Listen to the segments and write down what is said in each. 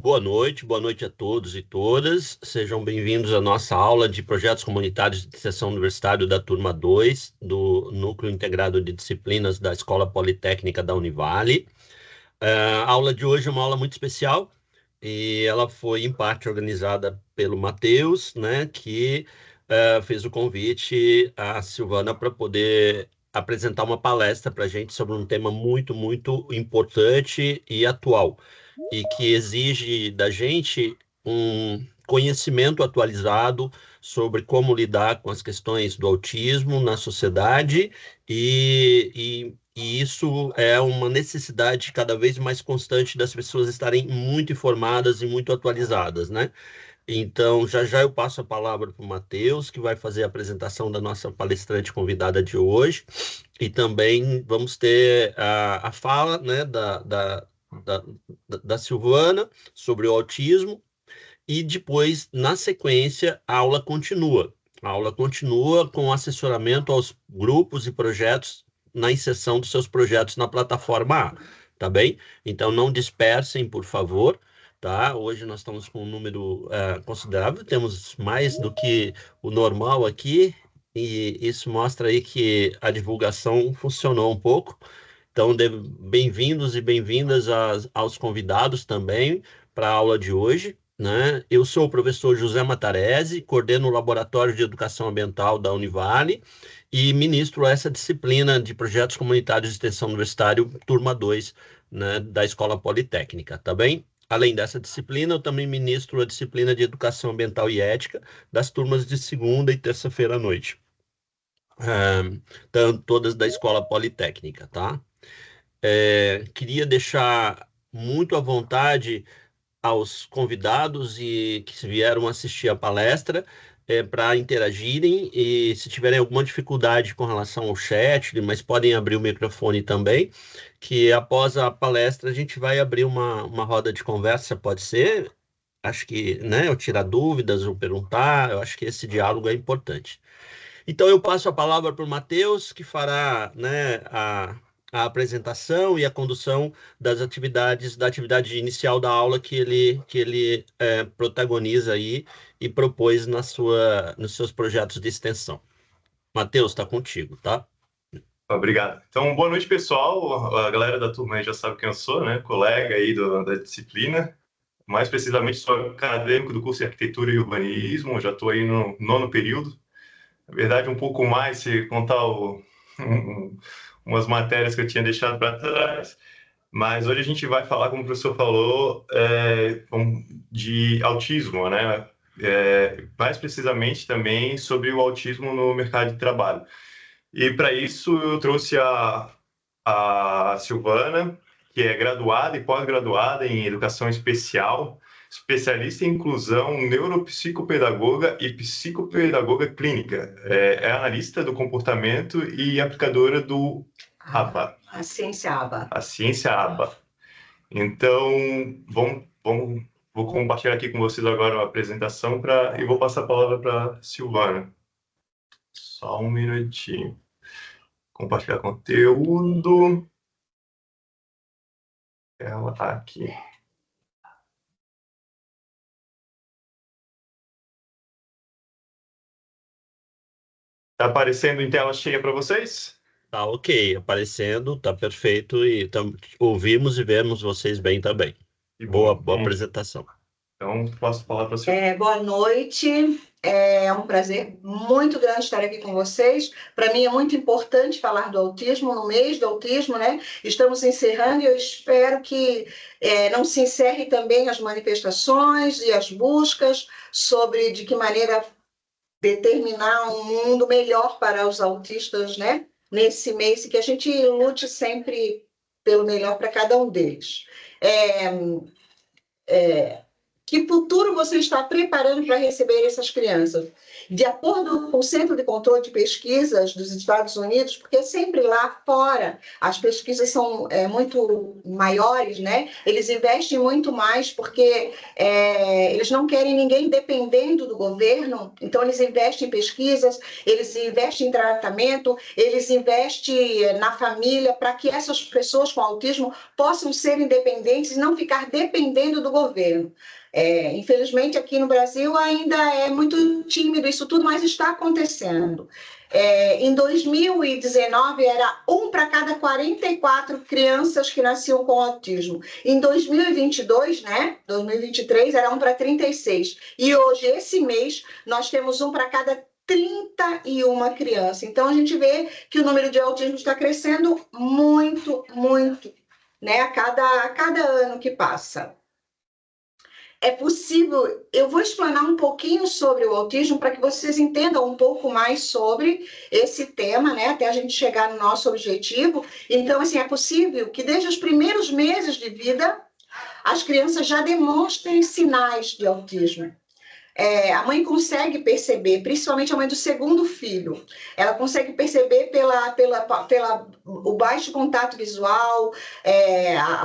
Boa noite a todos e todas. Sejam bem-vindos à nossa aula de projetos comunitários de extensão universitária da turma 2 do Núcleo Integrado de Disciplinas da Escola Politécnica da Univale. A aula de hoje é uma aula muito especial e ela foi, em parte, organizada pelo Matheus, né, que fez o convite à Silvana para poder apresentar uma palestra para a gente sobre um tema muito, muito importante e atual, e que exige da gente um conhecimento atualizado sobre como lidar com as questões do autismo na sociedade, e isso é uma necessidade cada vez mais constante das pessoas estarem muito informadas e muito atualizadas, né? Então, já já eu passo a palavra para o Matheus, que vai fazer a apresentação da nossa palestrante convidada de hoje, e também vamos ter a fala, né, da, da Silvana sobre o autismo, e depois, na sequência, a aula continua. A aula continua com assessoramento aos grupos e projetos na inserção dos seus projetos na plataforma A, tá bem? Então, não dispersem, por favor, tá? Hoje nós estamos com um número considerável, temos mais do que o normal aqui, e isso mostra aí que a divulgação funcionou um pouco. Então, bem-vindos e bem-vindas aos convidados também para a aula de hoje, né? Eu sou o professor José Matarese, coordeno o Laboratório de Educação Ambiental da Univale e ministro essa disciplina de Projetos Comunitários de Extensão Universitário, turma 2, né, da Escola Politécnica, tá bem? Além dessa disciplina, eu também ministro a disciplina de Educação Ambiental e Ética das turmas de segunda e terça-feira à noite, todas da Escola Politécnica, tá? Queria deixar muito à vontade aos convidados e que vieram assistir a palestra para interagirem, e se tiverem alguma dificuldade com relação ao chat, mas podem abrir o microfone também, que após a palestra a gente vai abrir uma roda de conversa, pode ser? Acho que, né, eu tirar dúvidas ou perguntar, eu acho que esse diálogo é importante. Então, eu passo a palavra para o Matheus, que fará, né, a apresentação e a condução das atividades, da atividade inicial da aula que ele protagoniza aí e propôs nos seus projetos de extensão. Matheus, está contigo, tá? Obrigado. Então, boa noite, pessoal. A galera da turma aí já sabe quem eu sou, né? Colega aí da disciplina. Mais precisamente, sou acadêmico do curso de Arquitetura e Urbanismo. Já estou aí no 9º período. Na verdade, um pouco mais, se contar umas matérias que eu tinha deixado para trás. Mas hoje a gente vai falar, como o professor falou, de autismo, né? Mais precisamente também sobre o autismo no mercado de trabalho. E para isso eu trouxe a Silvana, que é graduada e pós-graduada em Educação Especial, especialista em inclusão, neuropsicopedagoga e psicopedagoga clínica. É analista do comportamento e aplicadora do ABA. A ciência ABA. A ciência ABA. Então, vou compartilhar aqui com vocês agora a apresentação e vou passar a palavra para Silvana. Só um minutinho. Compartilhar conteúdo. Ela está aqui. Está aparecendo em tela cheia para vocês? Tá ok, aparecendo, tá perfeito, e ouvimos e vemos vocês bem também. Boa apresentação. Então, posso falar para você? Boa noite, é um prazer muito grande estar aqui com vocês. Para mim é muito importante falar do autismo, no mês do autismo, né? Estamos encerrando e eu espero que não se encerre também as manifestações e as buscas sobre de que maneira determinar um mundo melhor para os autistas, né? Nesse mês, e que a gente lute sempre pelo melhor para cada um deles. Que futuro você está preparando para receber essas crianças? De acordo com o Centro de Controle de Pesquisas dos Estados Unidos, porque sempre lá fora as pesquisas são muito maiores, né? Eles investem muito mais porque eles não querem ninguém dependendo do governo, então eles investem em pesquisas, eles investem em tratamento, eles investem na família para que essas pessoas com autismo possam ser independentes e não ficar dependendo do governo. Infelizmente, aqui no Brasil ainda é muito tímido isso tudo, mas está acontecendo. Em 2019, era 1 para cada 44 crianças que nasciam com autismo. Em 2022, né, 2023, era 1 para 36. E hoje, esse mês, nós temos 1 para cada 31 crianças. Então, a gente vê que o número de autismo está crescendo muito, muito, né, a cada ano que passa. É possível, eu vou explanar um pouquinho sobre o autismo para que vocês entendam um pouco mais sobre esse tema, né, até a gente chegar no nosso objetivo. Então, assim, é possível que desde os primeiros meses de vida, as crianças já demonstrem sinais de autismo. A mãe consegue perceber, principalmente a mãe do segundo filho, ela consegue perceber pela o baixo contato visual.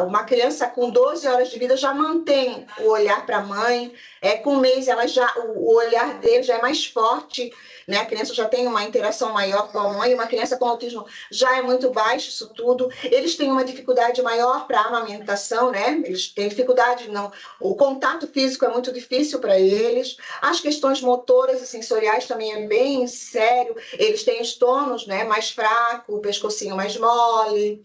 Uma criança com 12 horas de vida já mantém o olhar para a mãe, com um mês o olhar dele já é mais forte, né? A criança já tem uma interação maior com a mãe. Uma criança com autismo já é muito baixo isso tudo. Eles têm uma dificuldade maior para a amamentação, né? Eles têm dificuldade, não. O contato físico é muito difícil para eles. As questões motoras e sensoriais também é bem sério. Eles têm os tônus, né, mais fraco, o pescocinho mais mole,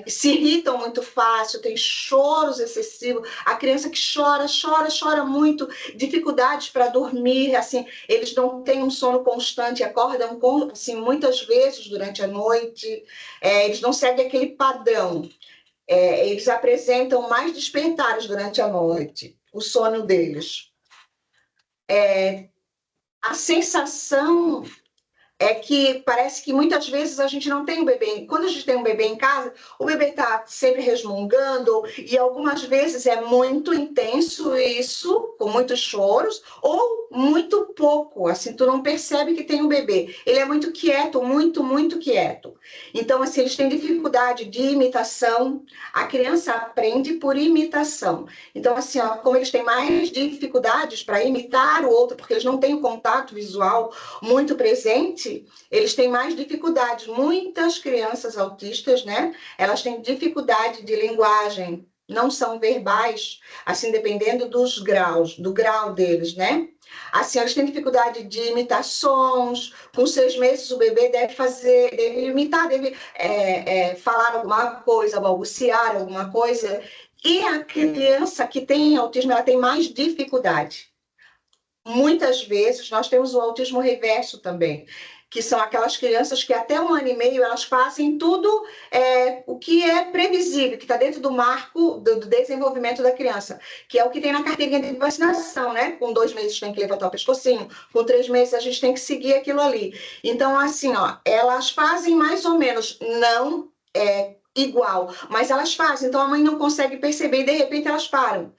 se irritam muito fácil, tem choros excessivos. A criança que chora muito, dificuldades para dormir, assim, eles não têm um sono constante, acordam assim, muitas vezes durante a noite, eles não seguem aquele padrão. Eles apresentam mais despertares durante a noite, o sono deles. A sensação é que parece que muitas vezes a gente não tem o bebê. Quando a gente tem um bebê em casa, o bebê está sempre resmungando e algumas vezes é muito intenso isso, com muitos choros, ou muito pouco, assim, tu não percebe que tem um bebê. Ele é muito quieto, muito quieto. Então, assim, eles têm dificuldade de imitação. A criança aprende por imitação. Então, assim, ó, como eles têm mais dificuldades para imitar o outro, porque eles não têm o contato visual muito presente, eles têm mais dificuldades. Muitas crianças autistas, né, elas têm dificuldade de linguagem, não são verbais, assim, dependendo dos graus, do grau deles, né? Assim, eles têm dificuldade de imitar sons. Com 6 meses, o bebê deve imitar, deve falar alguma coisa, balbuciar alguma coisa. E a criança que tem autismo, ela tem mais dificuldade. Muitas vezes, nós temos o autismo reverso também, que são aquelas crianças que até 1 ano e meio elas fazem tudo o que é previsível, que está dentro do marco do desenvolvimento da criança, que é o que tem na carteirinha de vacinação, né? Com 2 meses tem que levantar o pescocinho, com 3 meses a gente tem que seguir aquilo ali. Então, assim, ó, elas fazem mais ou menos, não igual, mas elas fazem, então a mãe não consegue perceber e de repente elas param,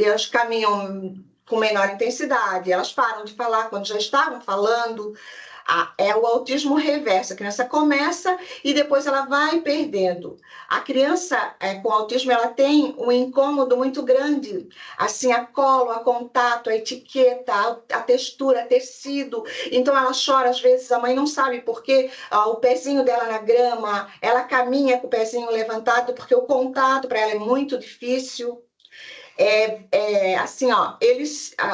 elas caminham com menor intensidade, elas param de falar quando já estavam falando. É o autismo reverso. A criança começa e depois ela vai perdendo. A criança com autismo, ela tem um incômodo muito grande, assim, a colo, a contato, a etiqueta, a textura, tecido. Então ela chora, às vezes a mãe não sabe por quê, o pezinho dela na grama, ela caminha com o pezinho levantado porque o contato para ela é muito difícil. Assim, ó,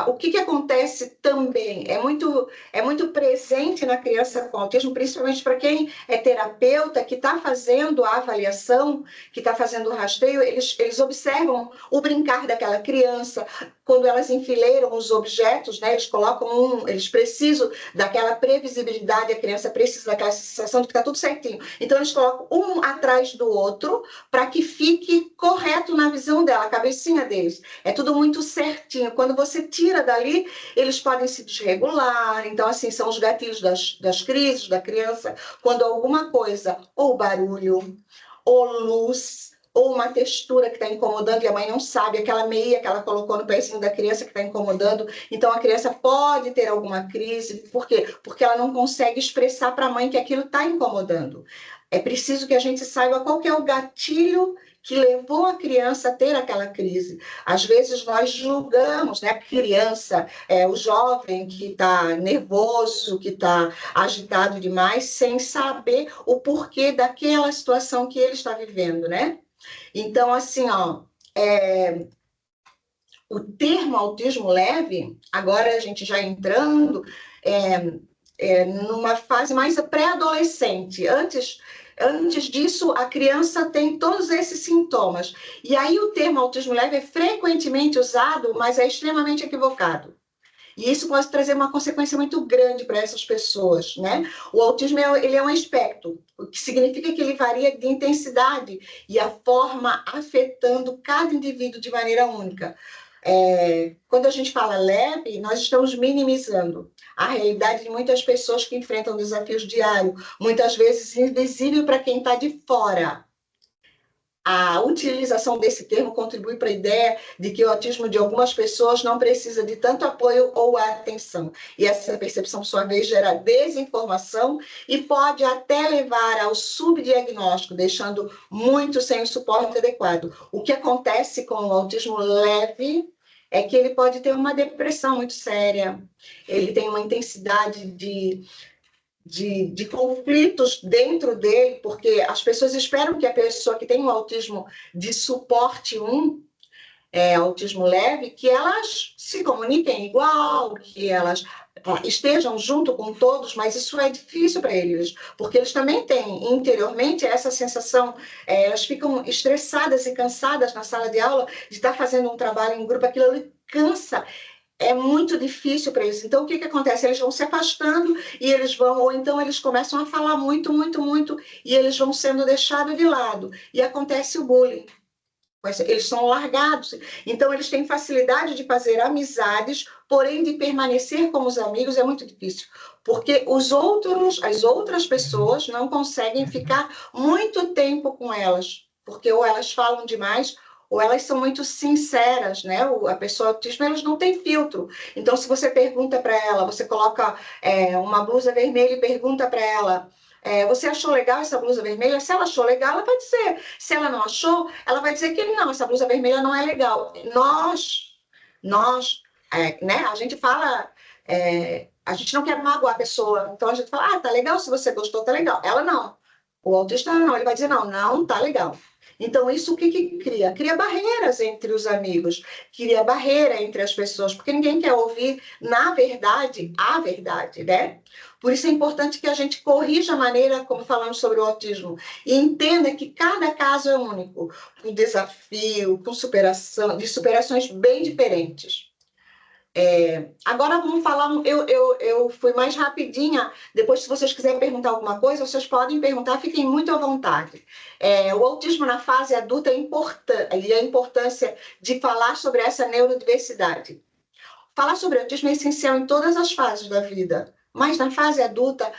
o que acontece também é muito presente na criança com autismo, principalmente para quem é terapeuta, que está fazendo a avaliação, que está fazendo o rastreio, eles observam o brincar daquela criança, quando elas enfileiram os objetos, né, eles precisam daquela previsibilidade, a criança precisa daquela sensação de que está tudo certinho. Então, eles colocam um atrás do outro para que fique correto na visão dela, a cabecinha deles. É tudo muito certinho. Quando você tira dali, eles podem se desregular. Então, assim, são os gatilhos das crises da criança. Quando alguma coisa, ou barulho, ou luz, ou uma textura que está incomodando e a mãe não sabe, aquela meia que ela colocou no pezinho da criança que está incomodando, então a criança pode ter alguma crise. Por quê? Porque ela não consegue expressar para a mãe que aquilo está incomodando. É preciso que a gente saiba qual que é o gatilho que levou a criança a ter aquela crise. Às vezes nós julgamos, né, a criança, o jovem que está nervoso, que está agitado demais, sem saber o porquê daquela situação que ele está vivendo, né? Então, assim, ó, o termo autismo leve, agora a gente já entrando numa fase mais pré-adolescente. Antes disso, a criança tem todos esses sintomas. E aí o termo autismo leve é frequentemente usado, mas é extremamente equivocado. E isso pode trazer uma consequência muito grande para essas pessoas, né? O autismo ele é um espectro, o que significa que ele varia de intensidade e a forma afetando cada indivíduo de maneira única. Quando a gente fala leve, nós estamos minimizando a realidade de muitas pessoas que enfrentam desafios diários, muitas vezes invisível para quem está de fora. A utilização desse termo contribui para a ideia de que o autismo de algumas pessoas não precisa de tanto apoio ou atenção. E essa percepção, por sua vez, gera desinformação e pode até levar ao subdiagnóstico, deixando muitos sem o suporte adequado. O que acontece com o autismo leve é que ele pode ter uma depressão muito séria, ele tem uma intensidade de conflitos dentro dele, porque as pessoas esperam que a pessoa que tem um autismo de suporte 1, autismo leve, que elas se comuniquem igual, que elas estejam junto com todos, mas isso é difícil para eles, porque eles também têm interiormente essa sensação, elas ficam estressadas e cansadas na sala de aula de estar fazendo um trabalho em grupo, aquilo ali cansa. É muito difícil para eles. Então, o que acontece? Eles vão se afastando e eles vão, ou então eles começam a falar muito, muito, muito, e eles vão sendo deixados de lado. E acontece o bullying. Eles são largados. Então, eles têm facilidade de fazer amizades, porém, de permanecer com os amigos é muito difícil. Porque as outras pessoas não conseguem ficar muito tempo com elas. Porque ou elas falam demais, ou elas são muito sinceras, né? A pessoa autista, elas não têm filtro. Então, se você pergunta para ela, você coloca uma blusa vermelha e pergunta para ela, você achou legal essa blusa vermelha? Se ela achou legal, ela vai dizer. Se ela não achou, ela vai dizer que não, essa blusa vermelha não é legal. Nós, né? A gente fala, a gente não quer magoar a pessoa. Então, a gente fala, tá legal, se você gostou, tá legal. Ela não. O autista não, ele vai dizer, não tá legal. Então, isso o que cria? Cria barreiras entre os amigos, cria barreira entre as pessoas, porque ninguém quer ouvir, na verdade, a verdade, né? Por isso é importante que a gente corrija a maneira como falamos sobre o autismo e entenda que cada caso é único, com desafio, com superações bem diferentes. Agora vamos falar, eu fui mais rapidinha, depois se vocês quiserem perguntar alguma coisa, vocês podem perguntar, fiquem muito à vontade. O autismo na fase adulta é importante, e a importância de falar sobre essa neurodiversidade. Falar sobre autismo é essencial em todas as fases da vida, mas na fase adulta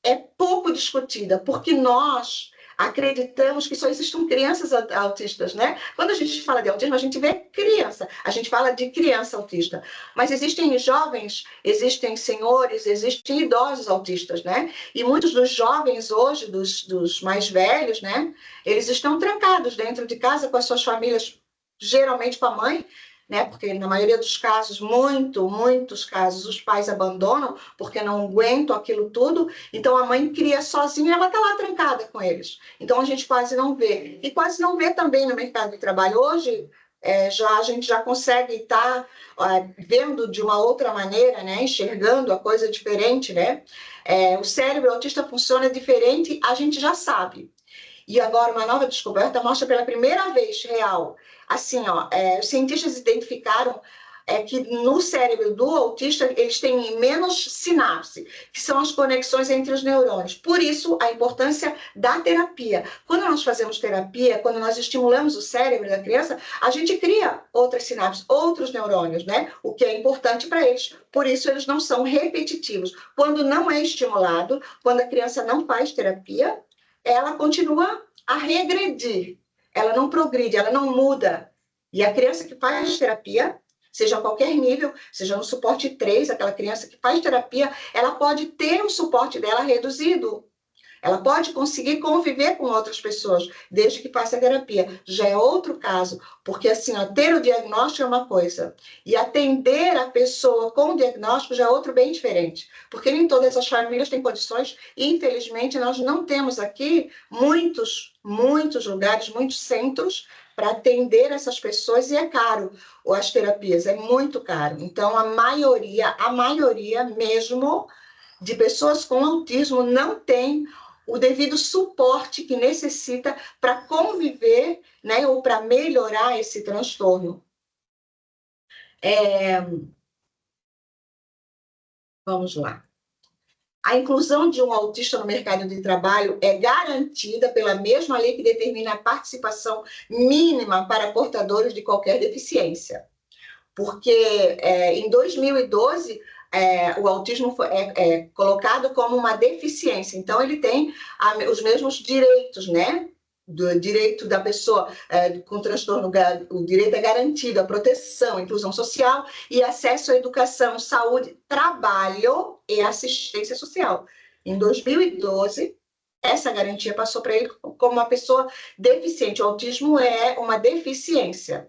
é pouco discutida, porque nós acreditamos que só existem crianças autistas, né? Quando a gente fala de autismo, a gente vê criança, a gente fala de criança autista, mas existem jovens, existem senhores, existem idosos autistas, né? E muitos dos jovens hoje, dos mais velhos, né? Eles estão trancados dentro de casa com as suas famílias, geralmente com a mãe, né? Porque na maioria dos casos, muitos casos, os pais abandonam porque não aguentam aquilo tudo, então a mãe cria sozinha e ela está lá trancada com eles. Então a gente quase não vê. E quase não vê também no mercado de trabalho. Hoje, a gente já consegue estar vendo de uma outra maneira, né? Enxergando a coisa diferente, né? O cérebro autista funciona diferente, a gente já sabe. E agora uma nova descoberta mostra pela primeira vez real, assim, os cientistas identificaram que no cérebro do autista eles têm menos sinapse, que são as conexões entre os neurônios. Por isso, a importância da terapia. Quando nós fazemos terapia, quando nós estimulamos o cérebro da criança, a gente cria outras sinapses, outros neurônios, né? O que é importante para eles. Por isso, eles não são repetitivos. Quando não é estimulado, quando a criança não faz terapia, ela continua a regredir. ela não progride, ela não muda. E a criança que faz terapia, seja a qualquer nível, seja no suporte 3, aquela criança que faz terapia, ela pode ter um suporte dela reduzido. Ela pode conseguir conviver com outras pessoas, desde que faça terapia. Já é outro caso, porque assim, ó, ter o diagnóstico é uma coisa, e atender a pessoa com o diagnóstico já é outro bem diferente, porque nem todas as famílias têm condições, e infelizmente nós não temos aqui muitos lugares, muitos centros para atender essas pessoas, e é caro as terapias, é muito caro. Então, a maioria mesmo de pessoas com autismo não tem o devido suporte que necessita para conviver, né, ou para melhorar esse transtorno. Vamos lá. A inclusão de um autista no mercado de trabalho é garantida pela mesma lei que determina a participação mínima para portadores de qualquer deficiência. Porque em 2012, o autismo é colocado como uma deficiência, então ele tem os mesmos direitos, né? Do direito da pessoa com transtorno, o direito é garantido, a proteção, a inclusão social e acesso à educação, saúde, trabalho e assistência social. Em 2012, essa garantia passou para ele como uma pessoa deficiente. O autismo é uma deficiência.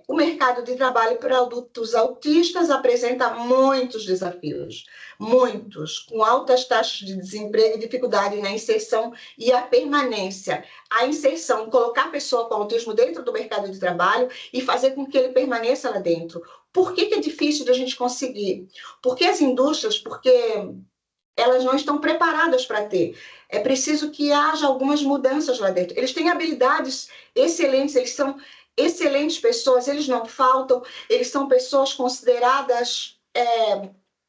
O mercado de trabalho para adultos autistas apresenta muitos desafios, muitos, com altas taxas de desemprego e dificuldade na inserção e a permanência. A inserção, colocar a pessoa com autismo dentro do mercado de trabalho e fazer com que ele permaneça lá dentro. Por que é difícil de a gente conseguir? Porque as indústrias, elas não estão preparadas para ter. É preciso que haja algumas mudanças lá dentro. Eles têm habilidades excelentes, eles são excelentes pessoas, eles não faltam, eles são pessoas consideradas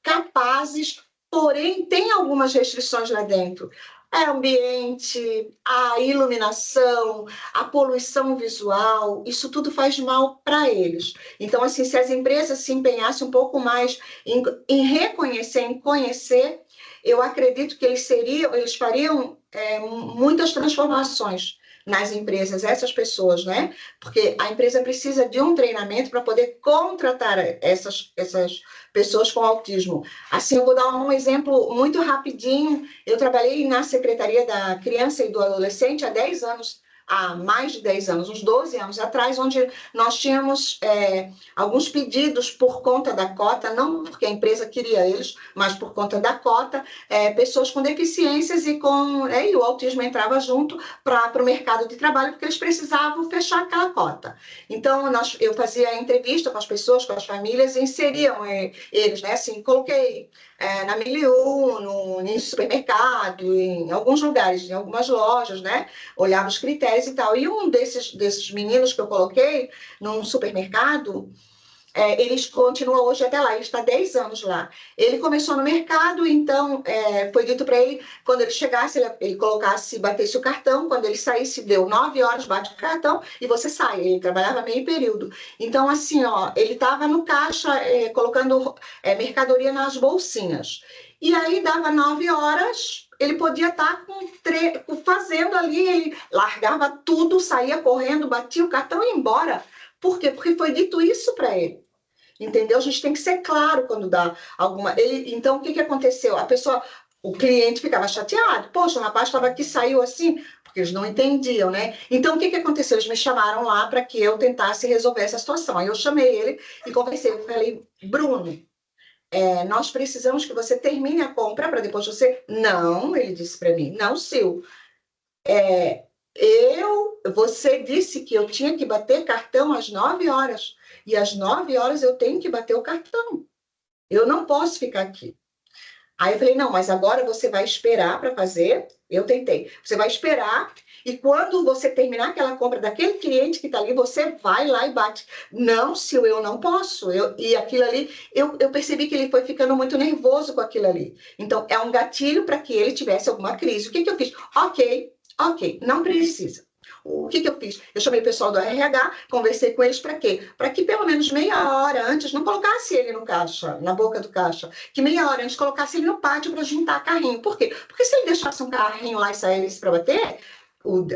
capazes, porém tem algumas restrições lá dentro. O ambiente, a iluminação, a poluição visual, isso tudo faz mal para eles. Então, assim, se as empresas se empenhassem um pouco mais em reconhecer, em conhecer, eu acredito que eles fariam muitas transformações nas empresas, essas pessoas, né? Porque a empresa precisa de um treinamento para poder contratar essas pessoas com autismo. Assim, eu vou dar um exemplo muito rapidinho. Eu trabalhei na Secretaria da Criança e do Adolescente há mais de 10 anos, uns 12 anos atrás, onde nós tínhamos alguns pedidos por conta da cota, não porque a empresa queria eles, mas por conta da cota, pessoas com deficiências e o autismo entrava junto para o mercado de trabalho, porque eles precisavam fechar aquela cota. Então, eu fazia entrevista com as pessoas, com as famílias, e inseriam eles, né? Assim, coloquei na Miliu, no supermercado, em alguns lugares, em algumas lojas, né? Olhava os critérios e tal. E um desses meninos que eu coloquei num supermercado, ele continua hoje até lá, ele está 10 anos lá. Ele começou no mercado, então foi dito para ele, quando ele chegasse, ele batesse o cartão, quando ele saísse, deu 9 horas, bate o cartão e você sai. Ele trabalhava meio período. Então, assim, ele estava no caixa, colocando mercadoria nas bolsinhas. E aí, dava 9 horas, ele podia estar fazendo ali, ele largava tudo, saía correndo, batia o cartão e ia embora. Por quê? Porque foi dito isso para ele. Entendeu? A gente tem que ser claro quando dá alguma... Então, o que aconteceu? O cliente ficava chateado. Poxa, o rapaz estava aqui, saiu assim, porque eles não entendiam, né? Então, o que aconteceu? Eles me chamaram lá para que eu tentasse resolver essa situação. Aí eu chamei ele e conversei. Eu falei, Bruno, nós precisamos que você termine a compra para depois você... Não, ele disse para mim, não, Sil. Você disse que eu tinha que bater cartão às 9 horas. E às 9 horas eu tenho que bater o cartão. Eu não posso ficar aqui. Aí eu falei, não, mas agora você vai esperar para fazer. Eu tentei. Você vai esperar e quando você terminar aquela compra daquele cliente que está ali, você vai lá e bate. Não, Sil, eu não posso. E aquilo ali, eu percebi que ele foi ficando muito nervoso com aquilo ali. Então, é um gatilho para que ele tivesse alguma crise. O que eu fiz? Ok, não precisa. O que eu fiz? Eu chamei o pessoal do RH, conversei com eles para quê? Para que pelo menos meia hora antes não colocasse ele no caixa, na boca do caixa, que meia hora antes colocasse ele no pátio para juntar carrinho. Por quê? Porque se ele deixasse um carrinho lá e saísse para bater,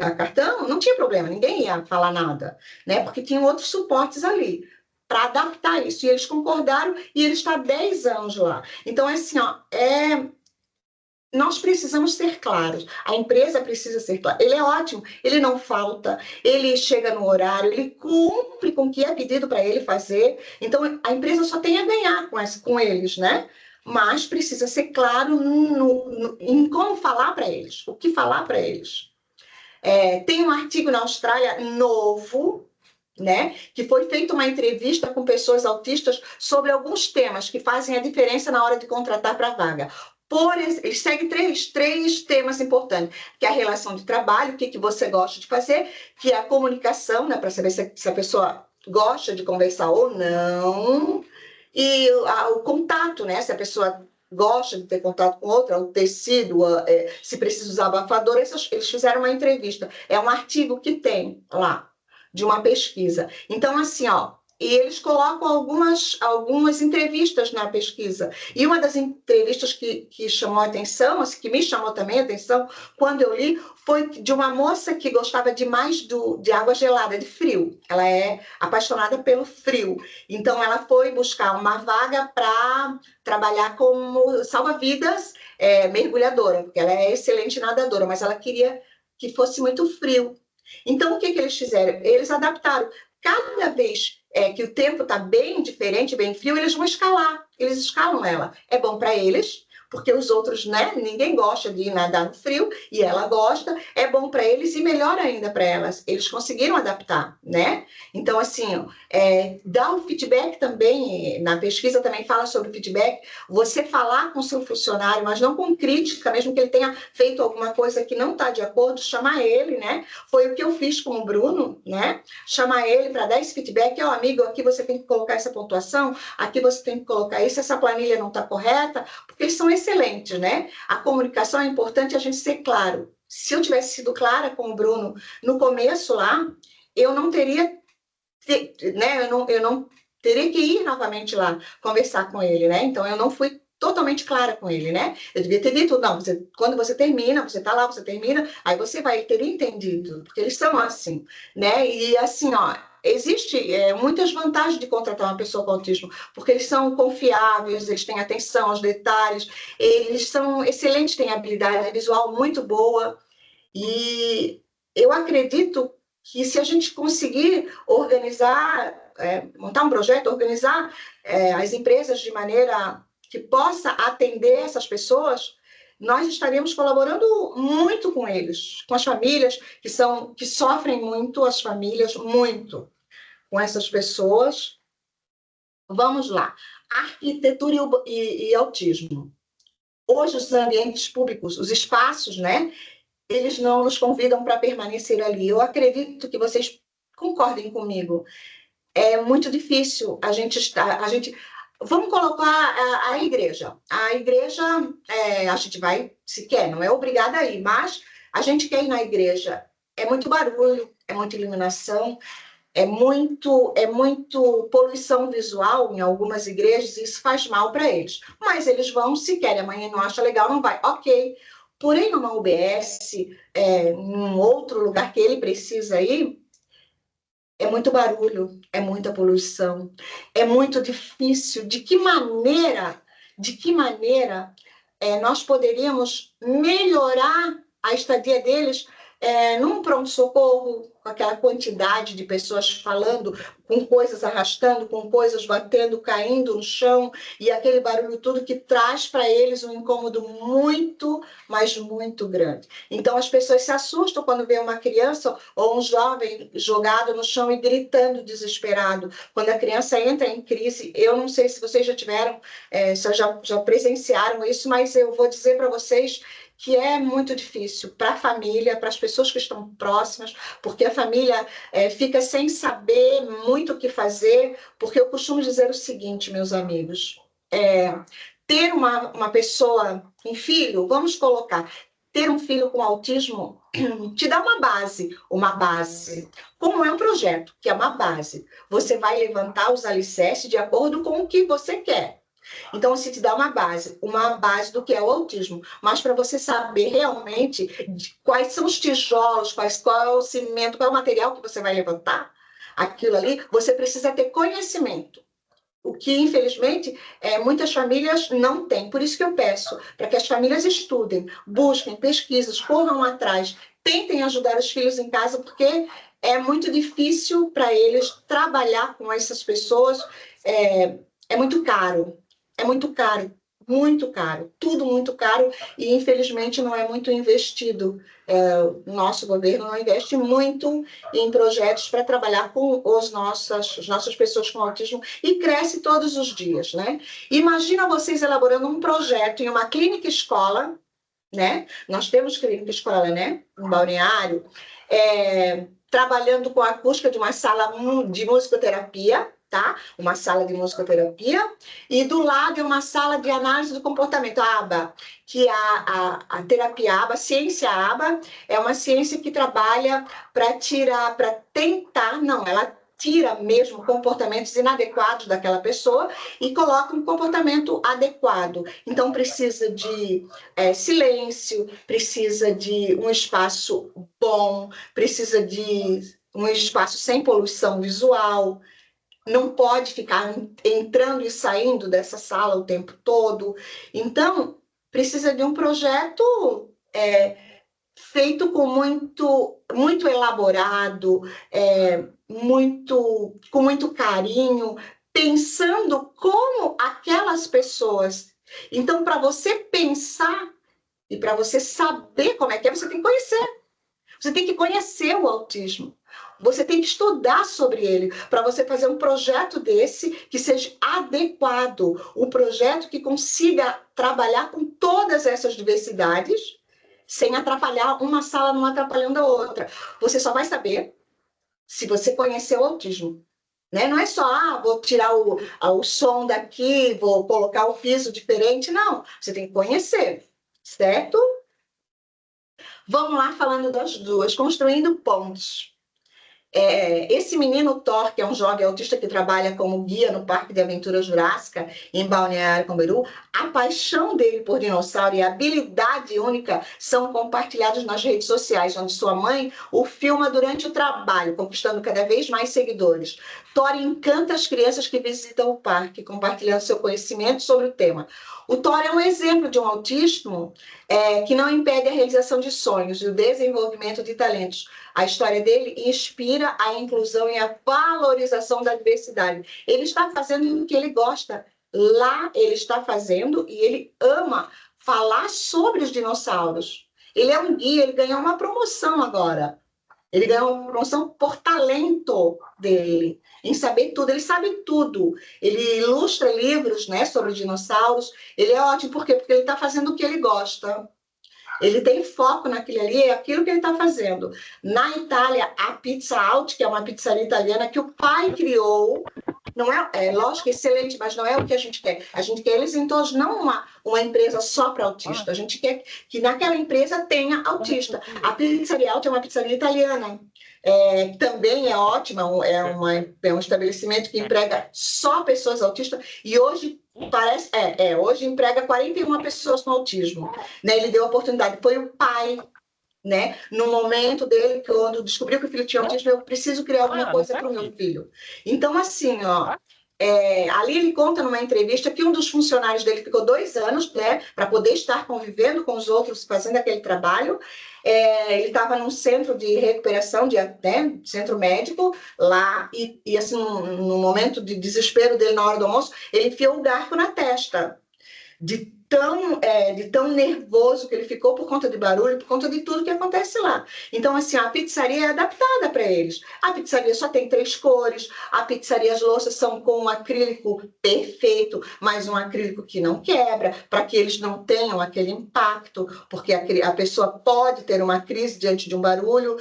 a cartão, não tinha problema, ninguém ia falar nada, né? Porque tinham outros suportes ali para adaptar isso. E eles concordaram e ele está há 10 anos lá. Então, assim, ó, nós precisamos ser claros, a empresa precisa ser clara. Ele é ótimo, ele não falta, ele chega no horário, ele cumpre com o que é pedido para ele fazer. Então, a empresa só tem a ganhar com eles, né? Mas precisa ser claro em como falar para eles, o que falar para eles. Tem um artigo na Austrália novo, né, que foi feita uma entrevista com pessoas autistas sobre alguns temas que fazem a diferença na hora de contratar para a vaga. Ele segue três temas importantes, que é a relação de trabalho, o que você gosta de fazer, que é a comunicação, né, para saber se a pessoa gosta de conversar ou não, e o contato, né, se a pessoa gosta de ter contato com outra, o tecido, se precisa usar abafador, eles fizeram uma entrevista. É um artigo que tem lá, de uma pesquisa. Então, assim, ó, e eles colocam algumas entrevistas na pesquisa. E uma das entrevistas que chamou a atenção, assim, que me chamou também a atenção, quando eu li, foi de uma moça que gostava demais de água gelada, de frio. Ela é apaixonada pelo frio. Então, ela foi buscar uma vaga para trabalhar como salva-vidas mergulhadora, porque ela é excelente nadadora, mas ela queria que fosse muito frio. Então, o que eles fizeram? Eles adaptaram. Cada vez que o tempo está bem diferente, bem frio, eles vão escalar. Eles escalam ela. É bom para eles, porque os outros, né? Ninguém gosta de nadar no frio e ela gosta. É bom para eles e melhor ainda para elas. Eles conseguiram adaptar, né? Então, assim, dá o feedback também. Na pesquisa também fala sobre o feedback. Você falar com o seu funcionário, mas não com crítica, mesmo que ele tenha feito alguma coisa que não está de acordo, chamar ele, né? Foi o que eu fiz com o Bruno, né? Chamar ele para dar esse feedback. Ó, amigo, aqui você tem que colocar essa pontuação, aqui você tem que colocar isso, essa planilha não está correta, porque eles são excelentes, né? A comunicação é importante a gente ser claro. Se eu tivesse sido clara com o Bruno no começo lá, eu não teria, né? Eu não teria que ir novamente lá conversar com ele, né? Então, eu não fui totalmente clara com ele, né? Eu devia ter dito, não, quando você termina, você tá lá, você termina, aí você vai ter entendido, porque eles são assim, né? E assim, ó, existe muitas vantagens de contratar uma pessoa com autismo, porque eles são confiáveis, eles têm atenção aos detalhes, eles são excelentes, têm habilidade visual muito boa, e eu acredito que se a gente conseguir organizar, montar um projeto, organizar as empresas de maneira que possa atender essas pessoas, nós estaremos colaborando muito com eles, com as famílias que sofrem muito, as famílias muito com essas pessoas. Vamos lá. Arquitetura e autismo. Hoje, os ambientes públicos, os espaços, né? Eles não nos convidam para permanecer ali. Eu acredito que vocês concordem comigo. É muito difícil a gente vamos colocar a igreja. A igreja, a gente vai, se quer, não é obrigada a ir, mas a gente quer ir na igreja. É muito barulho, é muita iluminação, é muito poluição visual em algumas igrejas, e isso faz mal para eles. Mas eles vão, se querem, amanhã não acha legal, não vai. Ok. Porém, numa UBS, num outro lugar que ele precisa ir, é muito barulho, é muita poluição, é muito difícil. De que maneira nós poderíamos melhorar a estadia deles num pronto-socorro, com aquela quantidade de pessoas falando, com coisas arrastando, com coisas batendo, caindo no chão, e aquele barulho tudo que traz para eles um incômodo muito, mas muito grande. Então, as pessoas se assustam quando vê uma criança ou um jovem jogado no chão e gritando desesperado. Quando a criança entra em crise, eu não sei se vocês já tiveram, se já presenciaram isso, mas eu vou dizer para vocês que é muito difícil para a família, para as pessoas que estão próximas, porque a família fica sem saber muito o que fazer, porque eu costumo dizer o seguinte, meus amigos, ter uma pessoa, um filho, vamos colocar, ter um filho com autismo te dá uma base. Como é um projeto, que é uma base, você vai levantar os alicerces de acordo com o que você quer. Então, se te dá uma base do que é o autismo, mas para você saber realmente quais são os tijolos, qual é o cimento, qual é o material que você vai levantar, aquilo ali, você precisa ter conhecimento. O que, infelizmente, muitas famílias não têm. Por isso que eu peço para que as famílias estudem, busquem pesquisas, corram atrás, tentem ajudar os filhos em casa, porque é muito difícil para eles trabalhar com essas pessoas. É muito caro. É muito caro, tudo muito caro, e infelizmente não é muito investido. O nosso governo não investe muito em projetos para trabalhar com as nossas pessoas com autismo, e cresce todos os dias, né? Imagina vocês elaborando um projeto em uma clínica escola, né? Nós temos clínica escola, né? Um balneário, trabalhando com a acústica de uma sala de musicoterapia, tá? Uma sala de musicoterapia, e do lado é uma sala de análise do comportamento, a ABA, que a terapia ABA, a ciência ABA, é uma ciência que trabalha para tentar, não, ela tira mesmo comportamentos inadequados daquela pessoa e coloca um comportamento adequado. Então, precisa de silêncio, precisa de um espaço bom, precisa de um espaço sem poluição visual, não pode ficar entrando e saindo dessa sala o tempo todo. Então, precisa de um projeto feito com muito elaborado, com muito carinho, pensando como aquelas pessoas. Então, para você pensar e para você saber como é que é, você tem que conhecer. Você tem que conhecer o autismo. Você tem que estudar sobre ele para você fazer um projeto desse que seja adequado, um projeto que consiga trabalhar com todas essas diversidades, sem atrapalhar uma sala não atrapalhando a outra. Você só vai saber se você conhecer o autismo. Né? Não é só, vou tirar o som daqui, vou colocar o piso diferente. Não, você tem que conhecer, certo? Vamos lá falando das duas, construindo pontes. Esse menino Thor, que é um jovem autista que trabalha como guia no Parque de Aventura Jurássica, em Balneário Camboriú, a paixão dele por dinossauro e a habilidade única são compartilhados nas redes sociais, onde sua mãe o filma durante o trabalho, conquistando cada vez mais seguidores. Thor encanta as crianças que visitam o parque, compartilhando seu conhecimento sobre o tema. O Thor é um exemplo de um autismo que não impede a realização de sonhos e o desenvolvimento de talentos. A história dele inspira a inclusão e a valorização da diversidade. Ele está fazendo o que ele gosta. Lá ele está fazendo e ele ama falar sobre os dinossauros. Ele é um guia, ele ganhou uma promoção agora. Ele ganhou uma promoção por talento dele, em saber tudo. Ele sabe tudo. Ele ilustra livros, né, sobre dinossauros. Ele é ótimo, por quê? Porque ele está fazendo o que ele gosta. Ele tem foco naquilo ali, é aquilo que ele está fazendo. Na Itália, a Pizza Out, que é uma pizzaria italiana que o pai criou, não é lógico que é excelente, mas não é o que a gente quer. A gente quer eles em todos, não uma empresa só para autista. A gente quer que naquela empresa tenha autista. A Pizzaria Out é uma pizzaria italiana. Também é ótima, é um estabelecimento que emprega só pessoas autistas, e hoje hoje emprega 41 pessoas com autismo, né? Ele deu a oportunidade, foi o pai, né? No momento dele, quando descobriu que o filho tinha autismo, eu preciso criar alguma coisa para o meu filho. Então, assim, ali ele conta numa entrevista que um dos funcionários dele ficou 2 anos, né, para poder estar convivendo com os outros, fazendo aquele trabalho. Ele estava num centro de recuperação, centro médico, lá, e assim, no momento de desespero dele na hora do almoço, ele enfiou um garfo na testa, de tão nervoso que ele ficou por conta de barulho, por conta de tudo que acontece lá. Então, assim, a pizzaria é adaptada para eles. A pizzaria só tem 3 cores, a pizzaria, as louças são com um acrílico perfeito, mas um acrílico que não quebra, para que eles não tenham aquele impacto, porque a pessoa pode ter uma crise diante de um barulho,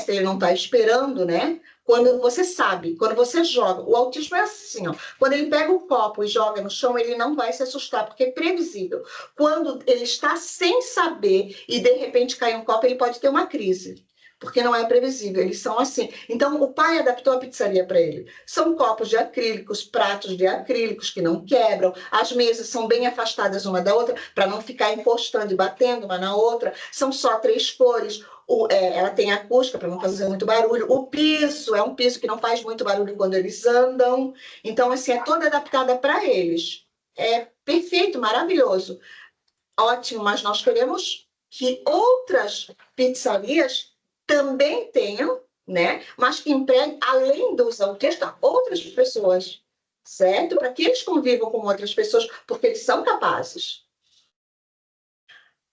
ele não está esperando, né? Quando você sabe, quando você joga, o autismo é assim, quando ele pega o copo e joga no chão, ele não vai se assustar, porque é previsível. Quando ele está sem saber e de repente cai um copo, ele pode ter uma crise. porque não é previsível, eles são assim. Então, o pai adaptou a pizzaria para ele. São copos de acrílicos, pratos de acrílicos que não quebram, as mesas são bem afastadas uma da outra, para não ficar encostando e batendo uma na outra, são só 3 cores, ela tem acústica para não fazer muito barulho, o piso é um piso que não faz muito barulho quando eles andam, então, assim, é toda adaptada para eles. É perfeito, maravilhoso. Ótimo, mas nós queremos que outras pizzarias também tenham, né? Mas que empreguem, além dos autistas, outras pessoas, certo? Para que eles convivam com outras pessoas, porque eles são capazes.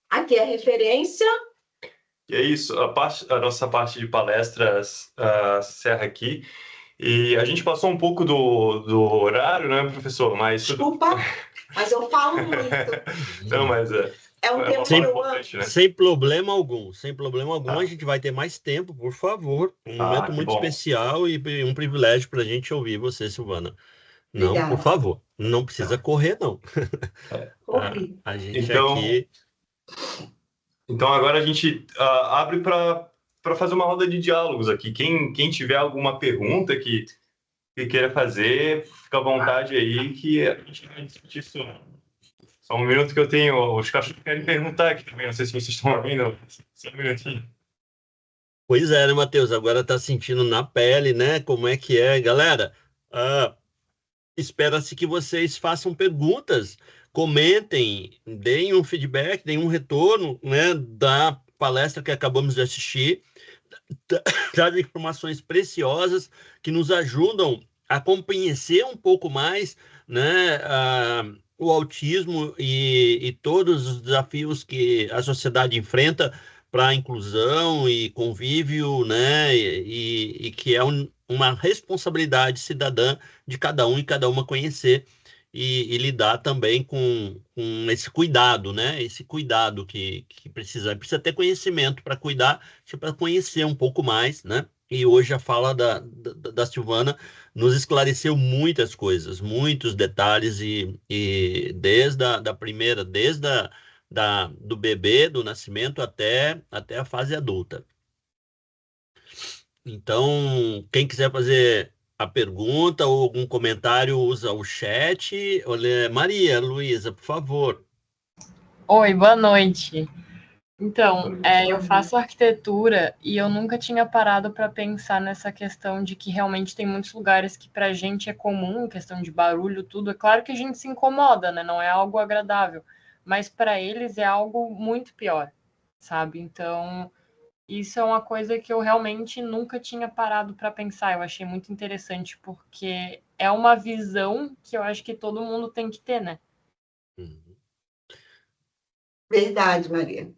Aqui é a referência. E é isso, a nossa parte de palestras encerra aqui. E a gente passou um pouco do horário, né, professor? Mas... Desculpa, mas eu falo muito. Não, mas é um tempo importante, né? Sem problema algum, sem problema algum. A gente vai ter mais tempo, por favor. Um momento muito especial e um privilégio para a gente ouvir você, Silvana. Não, obrigada. Por favor, não precisa correr, não. A gente aqui... Então, agora a gente abre para fazer uma roda de diálogos aqui. Quem tiver alguma pergunta que queira fazer, fica à vontade aí que a gente vai discutir isso. Só um minuto que eu tenho. Os cachorros querem perguntar aqui também. Não sei se vocês estão ouvindo. Só um minutinho. Pois é, né, Matheus? Agora está sentindo na pele, né? Como é que é. Galera, espera-se que vocês façam perguntas, comentem, deem um feedback, deem um retorno, né, da palestra que acabamos de assistir. Trazem informações preciosas que nos ajudam a conhecer um pouco mais, né, o autismo e todos os desafios que a sociedade enfrenta para a inclusão e convívio, né, e que é uma responsabilidade cidadã de cada um e cada uma conhecer e lidar também com esse cuidado, né? Esse cuidado que precisa ter conhecimento para cuidar, para conhecer um pouco mais, né? E hoje a fala da Silvana nos esclareceu muitas coisas, muitos detalhes e desde do bebê, do nascimento até a fase adulta. Então, quem quiser fazer a pergunta ou algum comentário, usa o chat. Olha, Maria Luísa, por favor. Oi, boa noite. Então, eu faço arquitetura e eu nunca tinha parado para pensar nessa questão de que realmente tem muitos lugares que para a gente é comum, questão de barulho, tudo. É claro que a gente se incomoda, né? Não é algo agradável, mas para eles é algo muito pior, sabe? Então, isso é uma coisa que eu realmente nunca tinha parado para pensar. Eu achei muito interessante, porque é uma visão que eu acho que todo mundo tem que ter, né? Verdade, Maria.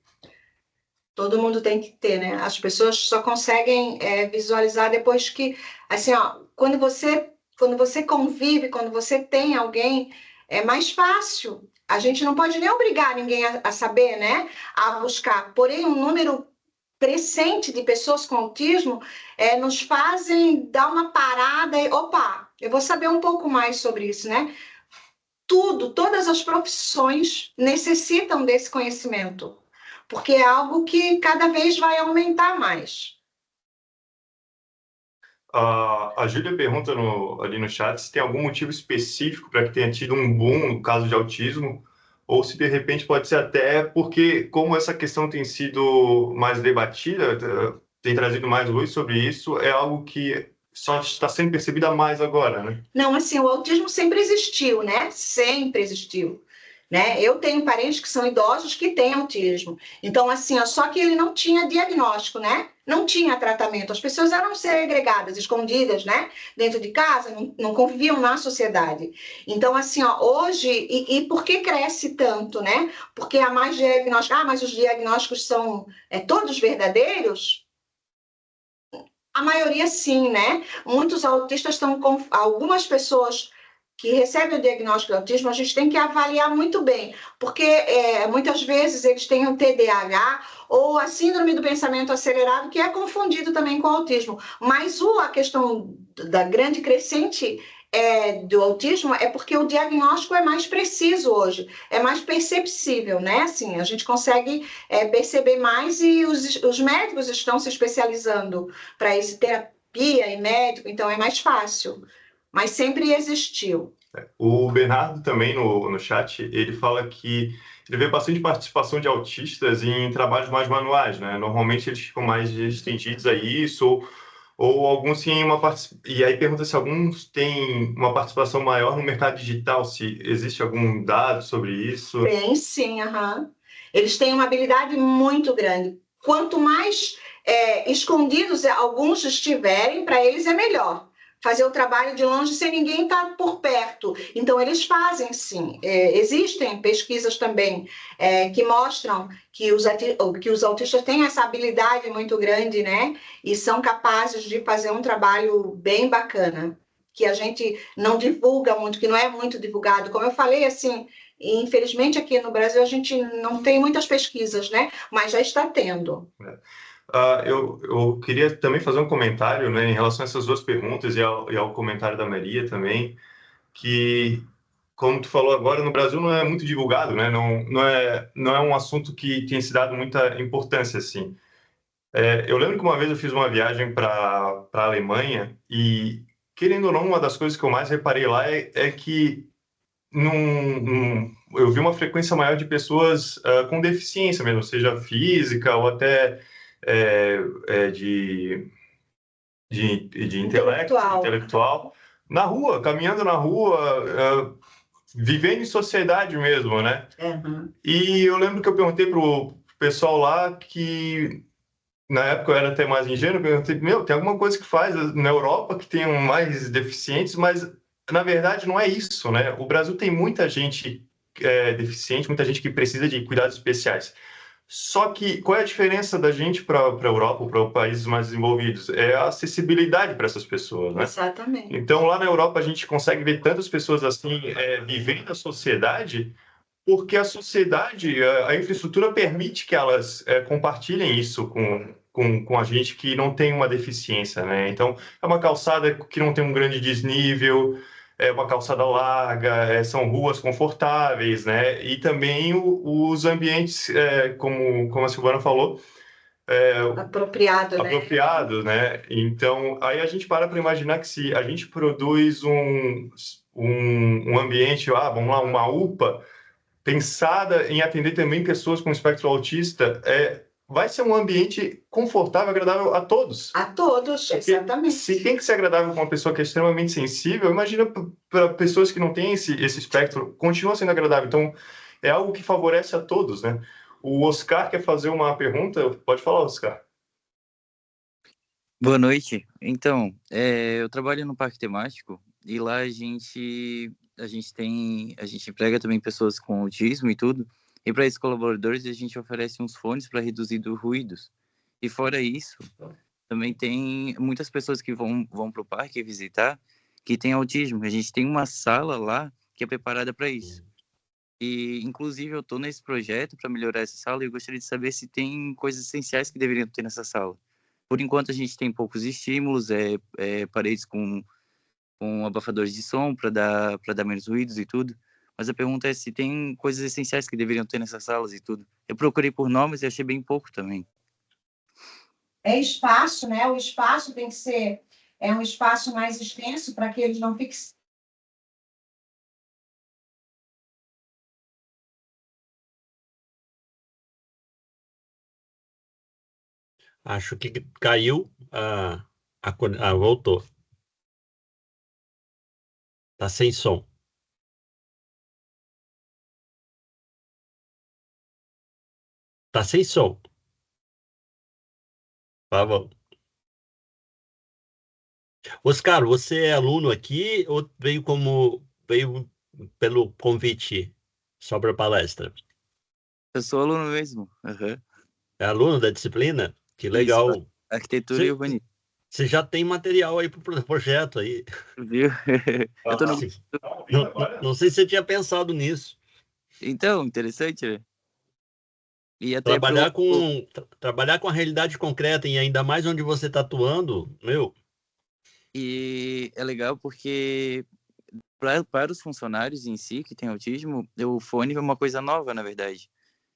Todo mundo tem que ter, né? As pessoas só conseguem visualizar depois que, assim, ó, quando você convive, quando você tem alguém, é mais fácil. A gente não pode nem obrigar ninguém a saber, né? A buscar. Porém, um número crescente de pessoas com autismo nos fazem dar uma parada e, opa, eu vou saber um pouco mais sobre isso, né? Todas as profissões necessitam desse conhecimento, porque é algo que cada vez vai aumentar mais. A Júlia pergunta ali no chat se tem algum motivo específico para que tenha tido um boom no caso de autismo, ou se de repente pode ser até porque, como essa questão tem sido mais debatida, tem trazido mais luz sobre isso, é algo que só está sendo percebida mais agora, né? Não, assim, o autismo sempre existiu, né? Sempre existiu. Né? Eu tenho parentes que são idosos que têm autismo. Então, assim, só que ele não tinha diagnóstico, né? Não tinha tratamento. As pessoas eram segregadas, escondidas, né? Dentro de casa, não conviviam na sociedade. Então, assim, hoje, e por que cresce tanto, né? Porque há mais diagnósticos. Mas os diagnósticos são todos verdadeiros? A maioria sim, né? Muitos autistas estão com algumas pessoas que recebem o diagnóstico de autismo, a gente tem que avaliar muito bem, porque muitas vezes eles têm o TDAH ou a síndrome do pensamento acelerado, que é confundido também com autismo. Mas a questão da grande crescente do autismo é porque o diagnóstico é mais preciso hoje, é mais perceptível, né? Assim, a gente consegue perceber mais e os médicos estão se especializando para isso, terapia e médico, então é mais fácil, mas sempre existiu. O Bernardo também no chat, ele fala que ele vê bastante participação de autistas em trabalhos mais manuais, né? Normalmente eles ficam mais estendidos a isso, ou alguns têm e aí pergunta se alguns têm uma participação maior no mercado digital, se existe algum dado sobre isso. Tem sim, aham. Eles têm uma habilidade muito grande. Quanto mais escondidos alguns estiverem, para eles é melhor. Fazer o trabalho de longe sem ninguém estar por perto. Então, eles fazem sim. Existem pesquisas também que mostram que os autistas têm essa habilidade muito grande, né? E são capazes de fazer um trabalho bem bacana, que a gente não divulga muito, que não é muito divulgado. Como eu falei, assim, infelizmente aqui no Brasil a gente não tem muitas pesquisas, né? Mas já está tendo. Eu queria também fazer um comentário, né, em relação a essas duas perguntas e ao comentário da Maria também, que, como tu falou agora, no Brasil não é muito divulgado, né? Não é um assunto que tem se dado muita importância, assim. Eu lembro que uma vez eu fiz uma viagem para a Alemanha e, querendo ou não, uma das coisas que eu mais reparei lá é que eu vi uma frequência maior de pessoas com deficiência mesmo, seja física ou até de intelectual, na rua, caminhando na rua, vivendo em sociedade mesmo, né? Uhum. E eu lembro que eu perguntei pro pessoal lá que, na época eu era até mais ingênuo, eu perguntei, tem alguma coisa que faz na Europa que tem mais deficientes, mas na verdade não é isso, né? O Brasil tem muita gente deficiente, muita gente que precisa de cuidados especiais. Só que qual é a diferença da gente para a Europa ou para países mais desenvolvidos? É a acessibilidade para essas pessoas, né? Exatamente. Então, lá na Europa, a gente consegue ver tantas pessoas assim vivendo a sociedade, porque a sociedade, a infraestrutura permite que elas compartilhem isso com a gente que não tem uma deficiência, né? Então, é uma calçada que não tem um grande desnível, é uma calçada larga, são ruas confortáveis, né? E também os ambientes, como a Silvana falou, apropriado, né? Então, aí a gente para imaginar que se a gente produz um ambiente, vamos lá, uma UPA, pensada em atender também pessoas com espectro autista, vai ser um ambiente confortável, agradável a todos. A todos, porque exatamente. Se tem que ser agradável com uma pessoa que é extremamente sensível, imagina para pessoas que não têm esse espectro, continua sendo agradável. Então, é algo que favorece a todos, né? O Oscar quer fazer uma pergunta? Pode falar, Oscar. Boa noite. Então, eu trabalho no parque temático e lá a gente emprega também pessoas com autismo e tudo. E para esses colaboradores a gente oferece uns fones para reduzir os ruídos. E fora isso, também tem muitas pessoas que vão para o parque visitar que têm autismo. A gente tem uma sala lá que é preparada para isso. E, inclusive, eu estou nesse projeto para melhorar essa sala e eu gostaria de saber se tem coisas essenciais que deveriam ter nessa sala. Por enquanto, a gente tem poucos estímulos, paredes com abafadores de som para dar menos ruídos e tudo. Mas a pergunta é se tem coisas essenciais que deveriam ter nessas salas e tudo. Eu procurei por nomes e achei bem pouco também. É espaço, né? O espaço tem que ser um espaço mais extenso para que eles não fiquem. Acho que caiu voltou. Tá sem som. Tá sem som. Tá bom. Oscar, você é aluno aqui ou veio pelo convite só para palestra? Eu sou aluno mesmo. Uhum. É aluno da disciplina? Que Isso, legal. arquitetura e urbanismo. Você já tem material aí para o projeto aí. Viu? Eu tô não sei se você tinha pensado nisso. Então, interessante, né? E até trabalhar com a realidade concreta e ainda mais onde você está atuando, meu. E é legal porque para os funcionários em si que têm autismo, o fone é uma coisa nova, na verdade.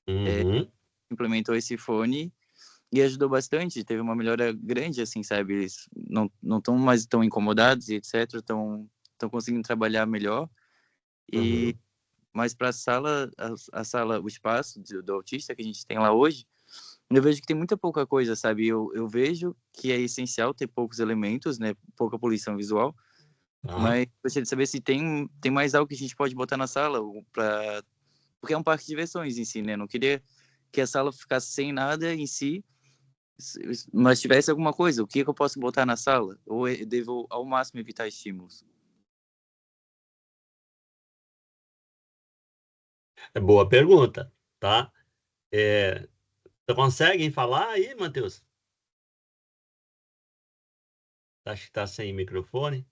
Uhum. Implementou esse fone e ajudou bastante, teve uma melhora grande, assim, sabe? Eles não estão mais tão incomodados e etc, estão conseguindo trabalhar melhor. E mas para a sala, o espaço do autista que a gente tem lá hoje, eu vejo que tem muita pouca coisa, sabe? Eu vejo que é essencial ter poucos elementos, né? Pouca poluição visual, mas gostaria de saber se tem mais algo que a gente pode botar na sala, porque é um parque de diversões em si, né? Não queria que a sala ficasse sem nada em si, mas tivesse alguma coisa. O que eu posso botar na sala? Ou eu devo, ao máximo, evitar estímulos? É boa pergunta, tá? Você conseguem falar aí, Matheus? Acho que está sem microfone.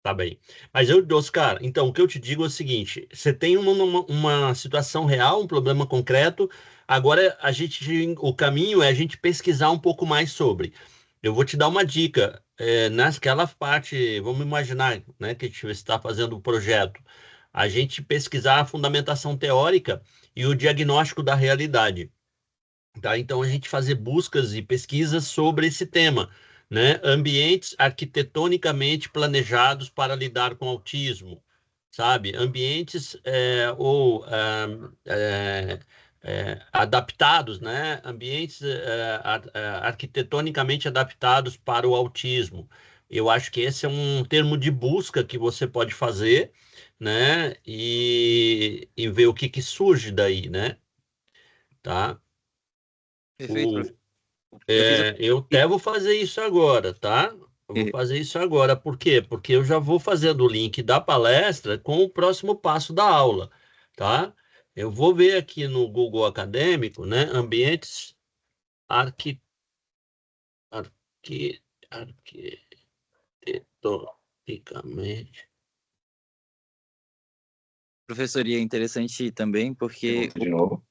Tá bem. Mas Oscar, então, o que eu te digo é o seguinte: você tem uma situação real, um problema concreto. Agora, o caminho é a gente pesquisar um pouco mais sobre. Eu vou te dar uma dica. Naquela parte, vamos imaginar, né, que a gente está fazendo o projeto, a gente pesquisar a fundamentação teórica e o diagnóstico da realidade. Tá? Então, a gente fazer buscas e pesquisas sobre esse tema, né? Ambientes arquitetonicamente planejados para lidar com autismo, sabe? Ambientes adaptados, né? Ambientes arquitetonicamente adaptados para o autismo. Eu acho que esse é um termo de busca que você pode fazer, né? E ver o que surge daí, né? Tá? Perfeito, O, professor. Eu fiz eu até vou fazer isso agora, tá? Eu vou fazer isso agora. Por quê? Porque eu já vou fazendo o link da palestra com o próximo passo da aula, tá? Eu vou ver aqui no Google Acadêmico, né? Ambientes arqui, arqui, arquitetonicamente. Professor, e é interessante também porque... De novo.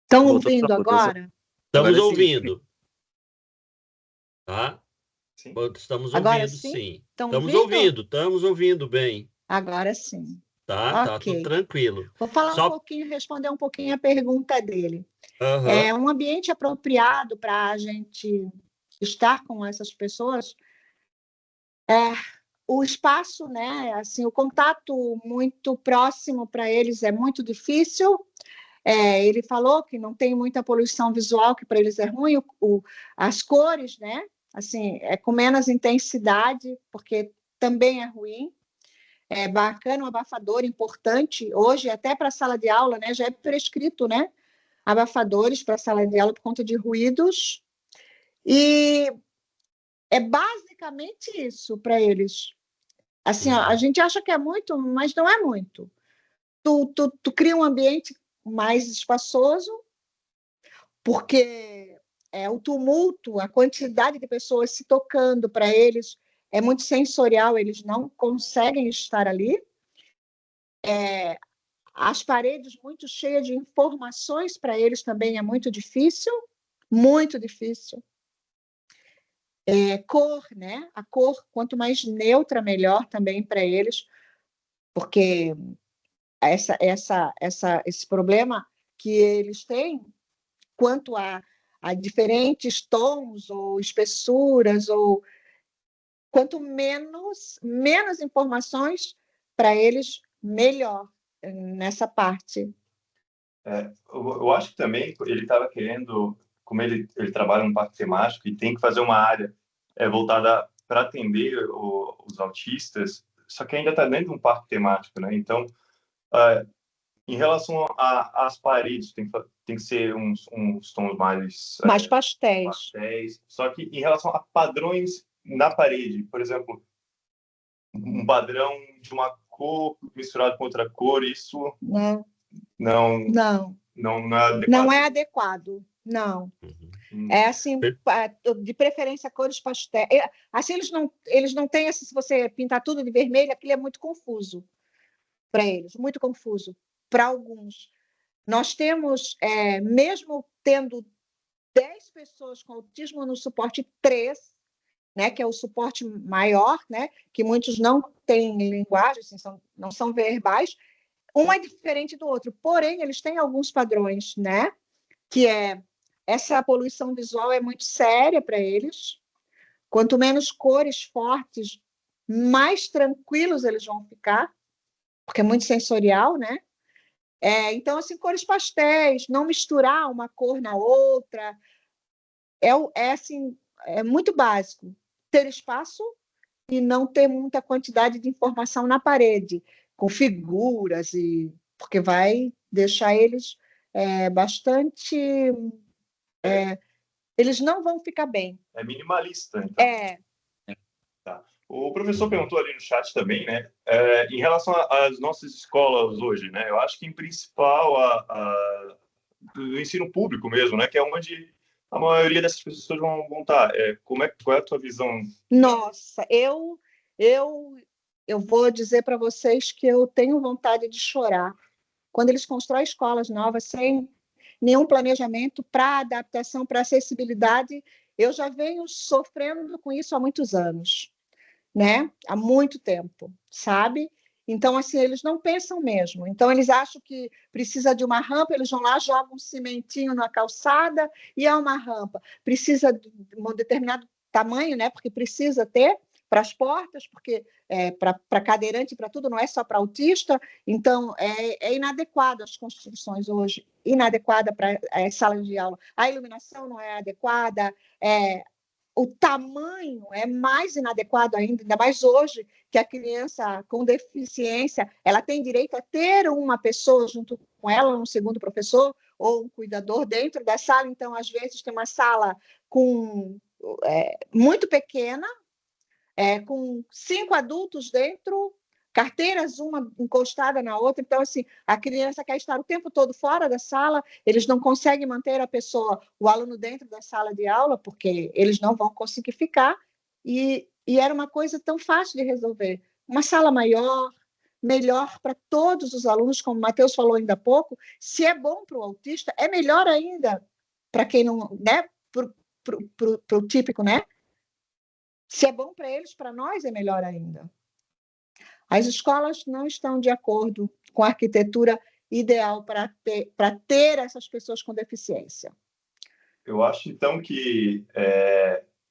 Estão Voltou ouvindo só, voltou só. agora? Estamos Agora sim. ouvindo, tá? Sim. Estamos Agora ouvindo, sim? sim. Estão Estamos ouvindo bem, Agora sim. tá? Tudo Ok. tranquilo. Vou falar um Só pouquinho, responder um pouquinho a pergunta dele. Aham. Um ambiente apropriado para a gente estar com essas pessoas o espaço, né? Assim, o contato muito próximo para eles é muito difícil. Ele falou que não tem muita poluição visual, que para eles é ruim. As cores, né? Assim, com menos intensidade, porque também é ruim. É bacana, um abafador importante. Hoje, até para a sala de aula, né? Já é prescrito, né? Abafadores para a sala de aula por conta de ruídos. E é basicamente isso para eles. Assim, ó, a gente acha que é muito, mas não é muito. Tu cria um ambiente mais espaçoso, porque o tumulto, a quantidade de pessoas se tocando para eles é muito sensorial, eles não conseguem estar ali. As paredes muito cheias de informações para eles também é muito difícil, muito difícil. Cor, né? A cor, quanto mais neutra, melhor também para eles, porque esse problema que eles têm quanto a diferentes tons ou espessuras, ou quanto menos informações para eles, melhor nessa parte. Eu acho que também ele estava querendo, como ele trabalha num parque temático e tem que fazer uma área voltada para atender os autistas, só que ainda está dentro de um parque temático, né? Então, em relação às paredes, tem que ser uns tons mais pastéis. Só que em relação a padrões na parede, por exemplo, um padrão de uma cor misturado com outra cor, isso não é adequado. Não é adequado, não. É assim, de preferência cores pastéis. Assim, eles não têm, assim, se você pintar tudo de vermelho, aquilo é muito confuso para eles, muito confuso para alguns. Nós temos, mesmo tendo 10 pessoas com autismo no suporte 3, né, que é o suporte maior, né, que muitos não têm linguagem, assim, não são verbais, um é diferente do outro, porém, eles têm alguns padrões, né, que essa poluição visual é muito séria para eles. Quanto menos cores fortes, mais tranquilos eles vão ficar, porque é muito sensorial, né? Então, assim, cores pastéis, não misturar uma cor na outra, assim, é muito básico. Ter espaço e não ter muita quantidade de informação na parede, com figuras, porque vai deixar eles bastante... eles não vão ficar bem. É minimalista, então. Tá. O professor perguntou ali no chat também, né, em relação às nossas escolas hoje, né, eu acho que em principal do ensino público mesmo, né, que é onde a maioria dessas pessoas vão estar. Qual é a tua visão? Nossa, eu vou dizer para vocês que eu tenho vontade de chorar quando eles constroem escolas novas sem nenhum planejamento para adaptação, para acessibilidade. Eu já venho sofrendo com isso há muitos anos, né? Há muito tempo, sabe? Então, assim, eles não pensam mesmo. Então, eles acham que precisa de uma rampa, eles vão lá, jogam um cimentinho na calçada e é uma rampa. Precisa de um determinado tamanho, né? Porque precisa ter para as portas, porque para cadeirante, para tudo, não é só para autista. Então, é inadequado as construções hoje, inadequada para salas de aula. A iluminação não é adequada, o tamanho é mais inadequado ainda mais hoje, que a criança com deficiência ela tem direito a ter uma pessoa junto com ela, um segundo professor ou um cuidador dentro da sala. Então, às vezes, tem uma sala muito pequena, com 5 adultos dentro, carteiras uma encostada na outra. Então, assim, a criança quer estar o tempo todo fora da sala, eles não conseguem manter o aluno dentro da sala de aula, porque eles não vão conseguir ficar, e era uma coisa tão fácil de resolver. Uma sala maior, melhor para todos os alunos, como o Matheus falou ainda há pouco. Se é bom para o autista, é melhor ainda para quem não, né, para o típico, né? Se é bom para eles, para nós é melhor ainda. As escolas não estão de acordo com a arquitetura ideal para ter essas pessoas com deficiência. Eu acho, então, que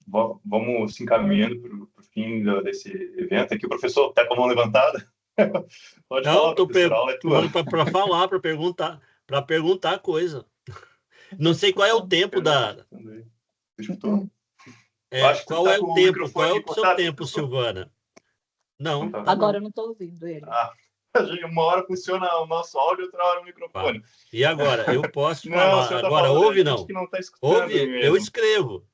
vamos se encaminhando para o fim desse evento. Aqui o professor está com a mão levantada. Pode falar, professor, a aula é tua. Para falar, para perguntar coisa. Não sei qual é o tempo da... Escutou? Qual é o tempo? Qual é o seu tempo, Silvana? Não. Agora eu não estou ouvindo ele. Uma hora funciona o nosso áudio, outra hora o microfone. E agora? Eu posso falar. Agora, ouve, não? Que não tá ouve, mesmo. eu escrevo.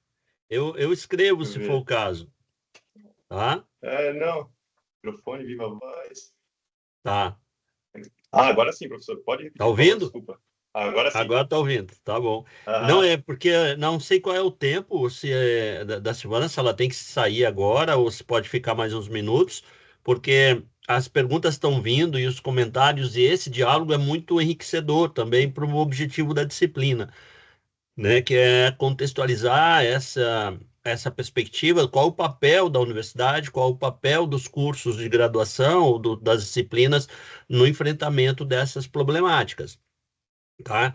Eu escrevo, se for o caso. Tá? Não. Microfone, viva a voz. Tá. Agora sim, professor. Pode repetir. Tá ouvindo? Desculpa. Agora sim. Agora tá ouvindo, tá bom. Não, é porque não sei qual é o tempo se da Silvana, se ela tem que sair agora ou se pode ficar mais uns minutos, porque as perguntas estão vindo e os comentários, e esse diálogo é muito enriquecedor também para o objetivo da disciplina, né? Que é contextualizar essa perspectiva, qual o papel da universidade, qual o papel dos cursos de graduação ou das disciplinas no enfrentamento dessas problemáticas. Tá?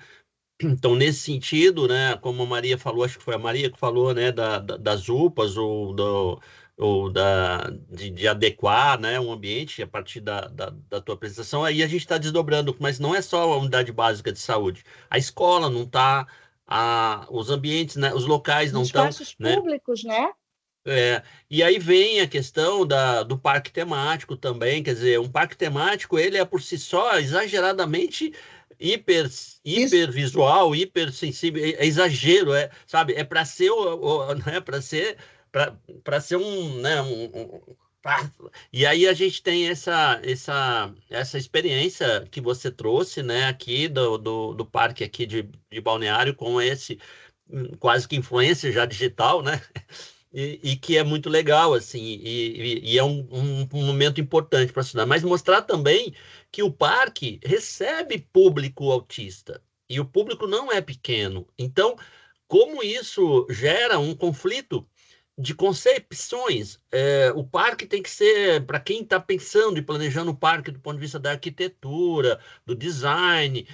Então, nesse sentido, né, como a Maria falou, acho que foi a Maria que falou, né, das UPAs de adequar, né, um ambiente a partir da tua apresentação, aí a gente está desdobrando, mas não é só a unidade básica de saúde. A escola não está, os ambientes, né, os locais não estão... Espaços públicos, né? E aí vem a questão do parque temático também, quer dizer, um parque temático, ele é por si só exageradamente hipervisual, hipersensível, é exagero, sabe? É para ser né, para ser um, né, e aí a gente tem essa experiência que você trouxe, né, aqui do parque aqui de Balneário, com esse quase que influência já digital, né? E que é muito legal, assim, e é um momento importante para estudar, mas mostrar também que o parque recebe público autista, e o público não é pequeno. Então, como isso gera um conflito de concepções. O parque tem que ser, para quem está pensando e planejando o parque do ponto de vista da arquitetura, do design,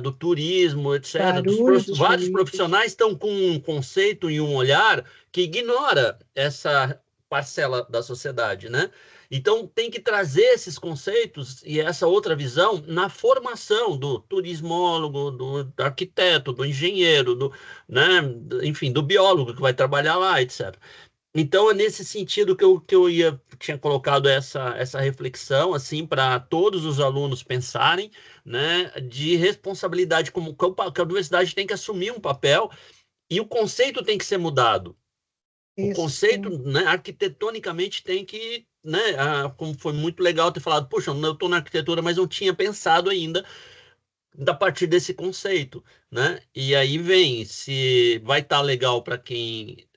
do turismo, etc. Barulho dos Vários ruídos. profissionais estão com um conceito e um olhar que ignora essa parcela da sociedade, né? Então, tem que trazer esses conceitos e essa outra visão na formação do turismólogo, do arquiteto, do engenheiro, né? Enfim, do biólogo que vai trabalhar lá, etc. Então, é nesse sentido que eu tinha colocado essa reflexão, assim, para todos os alunos pensarem, né, de responsabilidade, como que a universidade tem que assumir um papel e o conceito tem que ser mudado. O Isso, conceito, sim. né, arquitetonicamente tem que, né, como foi muito legal ter falado, puxa, eu estou na arquitetura, mas não tinha pensado ainda a partir desse conceito, né? E aí vem se vai estar legal para quem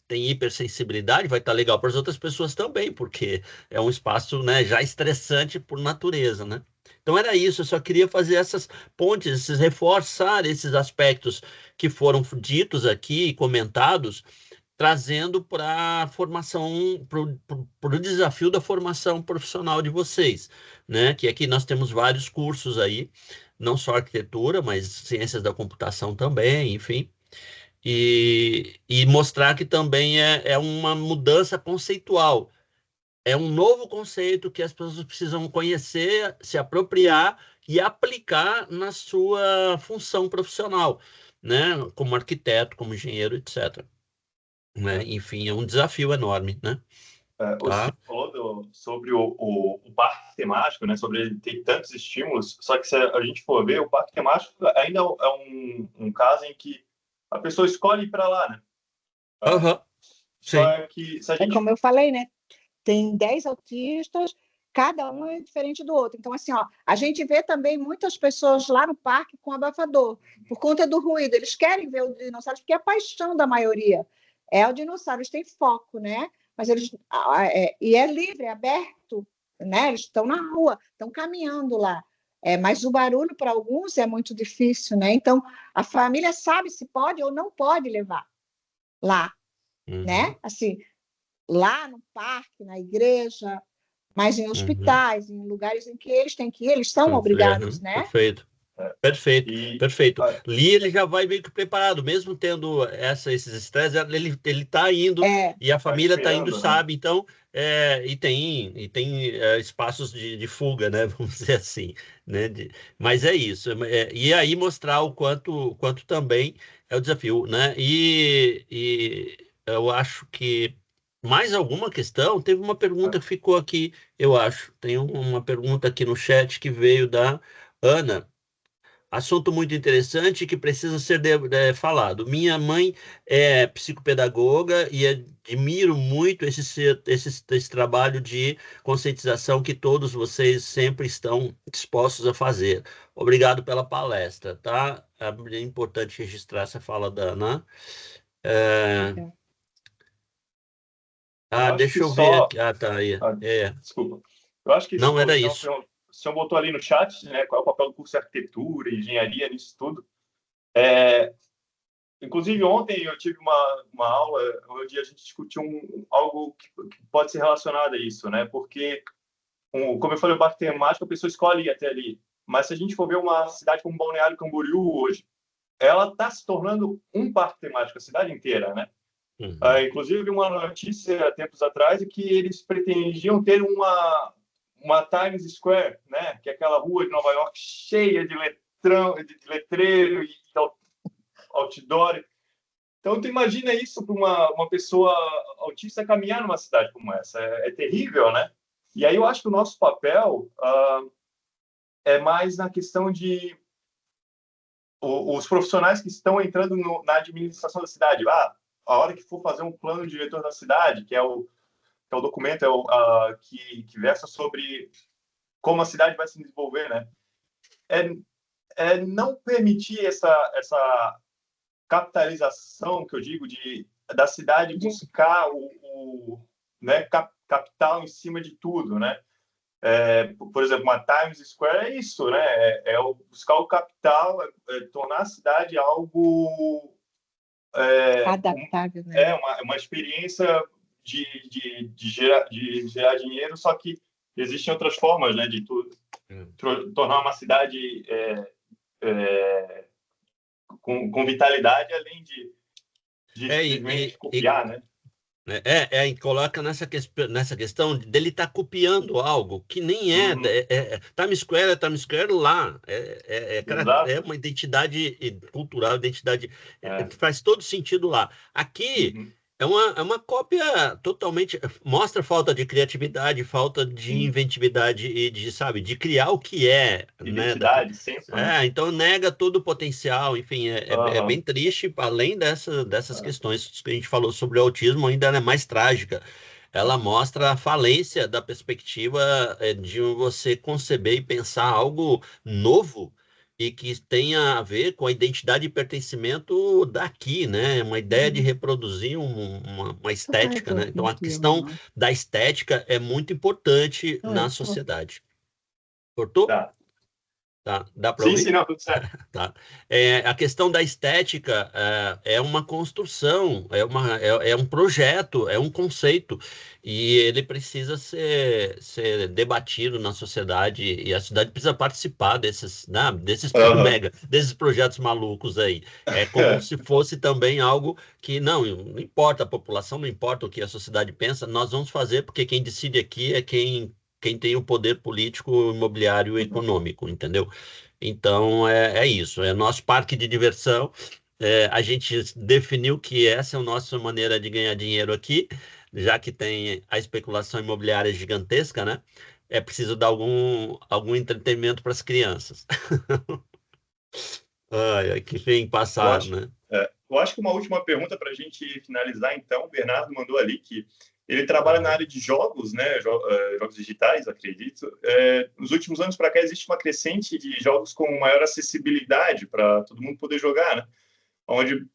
tem hipersensibilidade, vai estar legal para as outras pessoas também, porque é um espaço, né, já estressante por natureza, né? Então era isso, eu só queria fazer essas pontes, reforçar esses aspectos que foram ditos aqui e comentados, trazendo para a formação, para o desafio da formação profissional de vocês, né? Que aqui nós temos vários cursos aí, não só arquitetura, mas ciências da computação também, enfim, e mostrar que também é uma mudança conceitual, é um novo conceito que as pessoas precisam conhecer, se apropriar e aplicar na sua função profissional, né? Como arquiteto, como engenheiro, etc. Né? Enfim, é um desafio enorme, né? O senhor Tá? falou sobre o parque temático, né? Sobre ele ter tantos estímulos, só que se a gente for ver, o parque temático ainda é um caso em que a pessoa escolhe ir para lá, né? Aham, sim. Só que se a É gente... como eu falei, né? Tem 10 autistas, cada um é diferente do outro. Então, assim, ó, a gente vê também muitas pessoas lá no parque com abafador, por conta do ruído. Eles querem ver os dinossauros, porque é a paixão da maioria. É o dinossauro, eles têm foco, né? Mas eles. E é livre, é aberto, né? Eles estão na rua, estão caminhando lá. Mas o barulho para alguns é muito difícil, né? Então, a família sabe se pode ou não pode levar lá, Uhum, né? Assim, lá no parque, na igreja, mas em uhum. hospitais, em lugares em que eles têm que ir, eles são obrigados, né? Perfeito. Perfeito, E, perfeito. Lee, ele já vai meio que preparado, mesmo tendo esses estresses, ele tá indo É, e a tá família tá indo, esperando, né? sabe? Então, e tem espaços de fuga, né? Vamos dizer assim, né? Mas é isso. E aí mostrar o quanto também é o desafio, né? E eu acho que mais alguma questão? Teve uma pergunta que ficou aqui, eu acho. Tem uma pergunta aqui no chat que veio da Ana. Assunto muito interessante que precisa ser falado. Minha mãe é psicopedagoga e admiro muito esse trabalho de conscientização que todos vocês sempre estão dispostos a fazer. Obrigado pela palestra, tá? É importante registrar essa fala da Ana. É, eu acho deixa que eu ver só... aqui. Ah, tá aí. Desculpa. Eu acho que Não o era senhor, isso. o senhor botou ali no chat, né, qual é o papel do curso de arquitetura, engenharia, nisso tudo. Inclusive, ontem eu tive uma aula onde a gente discutiu algo que pode ser relacionado a isso, né? Porque, como eu falei, o parque temático, a pessoa escolhe ir até ali. Mas se a gente for ver uma cidade como Balneário Camboriú hoje, ela está se tornando um parque temático, a cidade inteira, né? Uhum, Inclusive, eu vi uma notícia há tempos atrás de que eles pretendiam ter uma Times Square, né? Que é aquela rua de Nova York cheia de de letreiro e outdoor. Então, tu imagina isso para uma pessoa autista caminhar numa cidade como essa. É terrível, né? E aí eu acho que o nosso papel é mais na questão de os profissionais que estão entrando na administração da cidade. A hora que for fazer um plano diretor da cidade, que é o documento que versa sobre como a cidade vai se desenvolver, né? Não permitir essa capitalização, que eu digo, da cidade buscar né, capital em cima de tudo, né? Por exemplo, uma Times Square é isso, né? Buscar o capital, tornar a cidade algo Adaptável, né? Uma experiência de gerar dinheiro, só que existem outras formas, né, de tornar uma cidade com vitalidade, além de simplesmente copiar, né? E coloca nessa questão dele estar copiando algo que nem Times Square é Times Square lá. É uma identidade cultural, identidade que faz todo sentido lá. Aqui é uma cópia totalmente. Mostra falta de criatividade, falta de inventividade e de criar o que é. Identidade, senso, né? Então nega todo o potencial, enfim, é bem triste, além dessas questões que a gente falou sobre o autismo, ainda é mais trágica. Ela mostra a falência da perspectiva de você conceber e pensar algo novo e que tenha a ver com a identidade e pertencimento daqui, né? Uma ideia de reproduzir uma estética, né? Então, a questão da estética é muito importante na sociedade. Cortou? Tá. Dá para ouvir? Sim, não, tudo certo. Tá. A questão da estética é uma construção, é um projeto, é um conceito, e ele precisa ser debatido na sociedade, e a sociedade precisa participar desses projetos malucos aí. É como se fosse também algo que não importa a população, não importa o que a sociedade pensa, nós vamos fazer, porque quem decide aqui é quem tem o poder político, imobiliário e econômico, entendeu? Então, é isso. É nosso parque de diversão. A gente definiu que essa é a nossa maneira de ganhar dinheiro aqui, já que tem a especulação imobiliária gigantesca, né? É preciso dar algum entretenimento para as crianças. Ai, que bem passado, né? Eu acho que uma última pergunta para a gente finalizar, então. O Bernardo mandou ali que ele trabalha na área de jogos, né? Jogos digitais, acredito. Nos últimos anos para cá existe uma crescente de jogos com maior acessibilidade para todo mundo poder jogar, né?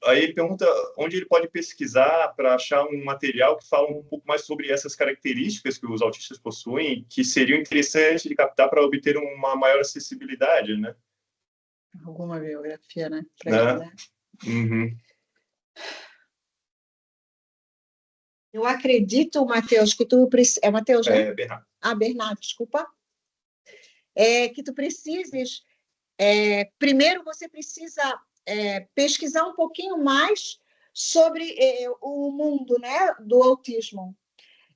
Aí ele pergunta onde ele pode pesquisar para achar um material que fala um pouco mais sobre essas características que os autistas possuem, que seriam interessantes de captar para obter uma maior acessibilidade, né? Alguma biografia, né? Eu acredito, Matheus, que tu precisa... É Matheus, né? Bernardo. Bernardo, desculpa. Que tu precises... primeiro, você precisa pesquisar um pouquinho mais sobre o mundo, né, do autismo.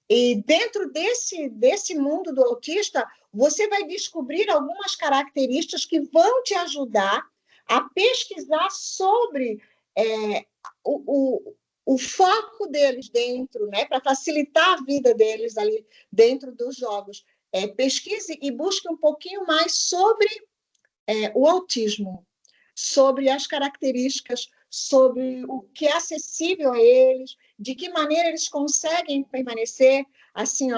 E dentro desse mundo do autista, você vai descobrir algumas características que vão te ajudar a pesquisar sobre o foco deles dentro, né, para facilitar a vida deles ali dentro dos jogos. Pesquise e busque um pouquinho mais sobre o autismo, sobre as características, sobre o que é acessível a eles, de que maneira eles conseguem permanecer, assim,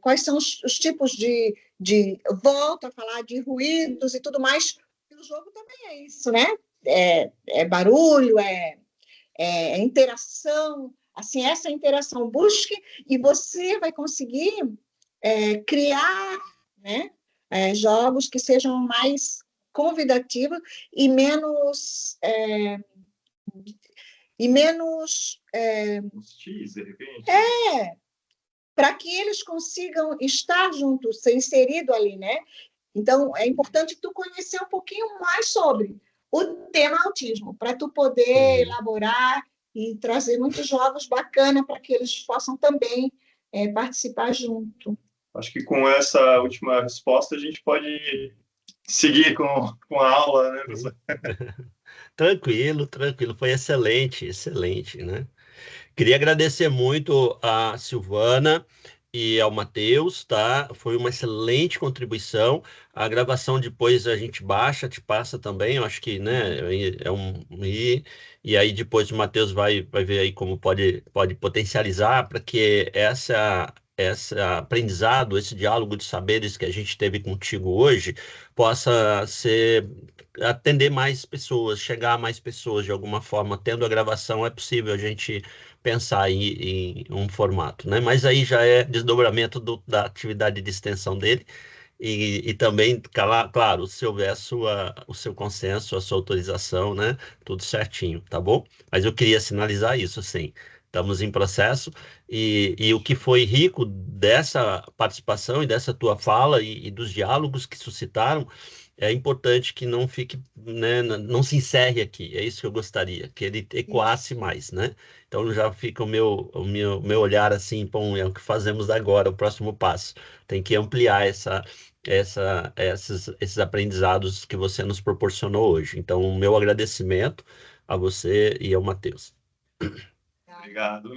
quais são os tipos de volto a falar de ruídos e tudo mais. O jogo também é isso, né? É barulho, interação, assim, essa interação, busque e você vai conseguir criar, né, jogos que sejam mais convidativos e menos hostis, de repente. Para que eles consigam estar juntos, ser inserido ali, né? Então, é importante tu conhecer um pouquinho mais sobre o tema autismo, para tu poder elaborar e trazer muitos jogos bacanas para que eles possam também participar junto. Acho que com essa última resposta a gente pode seguir com a aula, né, professor? Tranquilo. Foi excelente, né? Queria agradecer muito a Silvana e ao Matheus, tá? Foi uma excelente contribuição. A gravação depois a gente baixa, te passa também, eu acho que, né, e aí depois o Matheus vai ver aí como pode potencializar para que esse aprendizado, esse diálogo de saberes que a gente teve contigo hoje possa atender mais pessoas, chegar a mais pessoas de alguma forma. Tendo a gravação é possível a gente pensar em um formato, né? Mas aí já é desdobramento da atividade de extensão dele, e também, claro, se houver o seu consenso, a sua autorização, né? Tudo certinho, tá bom? Mas eu queria sinalizar isso, sim. Estamos em processo e o que foi rico dessa participação e dessa tua fala e dos diálogos que suscitaram, é importante que não fique, né, não se encerre aqui. É isso que eu gostaria, que ele ecoasse mais, né? Então já fica o meu olhar assim, bom, é o que fazemos agora, o próximo passo. Tem que ampliar esses aprendizados que você nos proporcionou hoje. Então, o meu agradecimento a você e ao Matheus. Obrigado.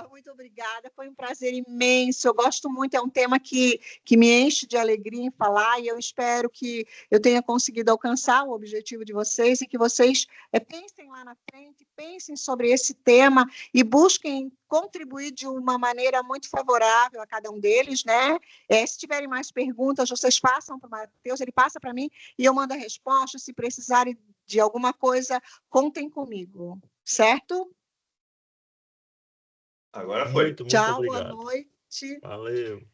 Muito obrigada, foi um prazer imenso. Eu gosto muito, é um tema que me enche de alegria em falar, e eu espero que eu tenha conseguido alcançar o objetivo de vocês e que vocês pensem lá na frente, pensem sobre esse tema e busquem contribuir de uma maneira muito favorável a cada um deles, né? Se tiverem mais perguntas, vocês façam para o Matheus, ele passa para mim e eu mando a resposta. Se precisarem de alguma coisa, contem comigo, certo? Agora foi. Muito Tchau, obrigado. boa noite. Valeu.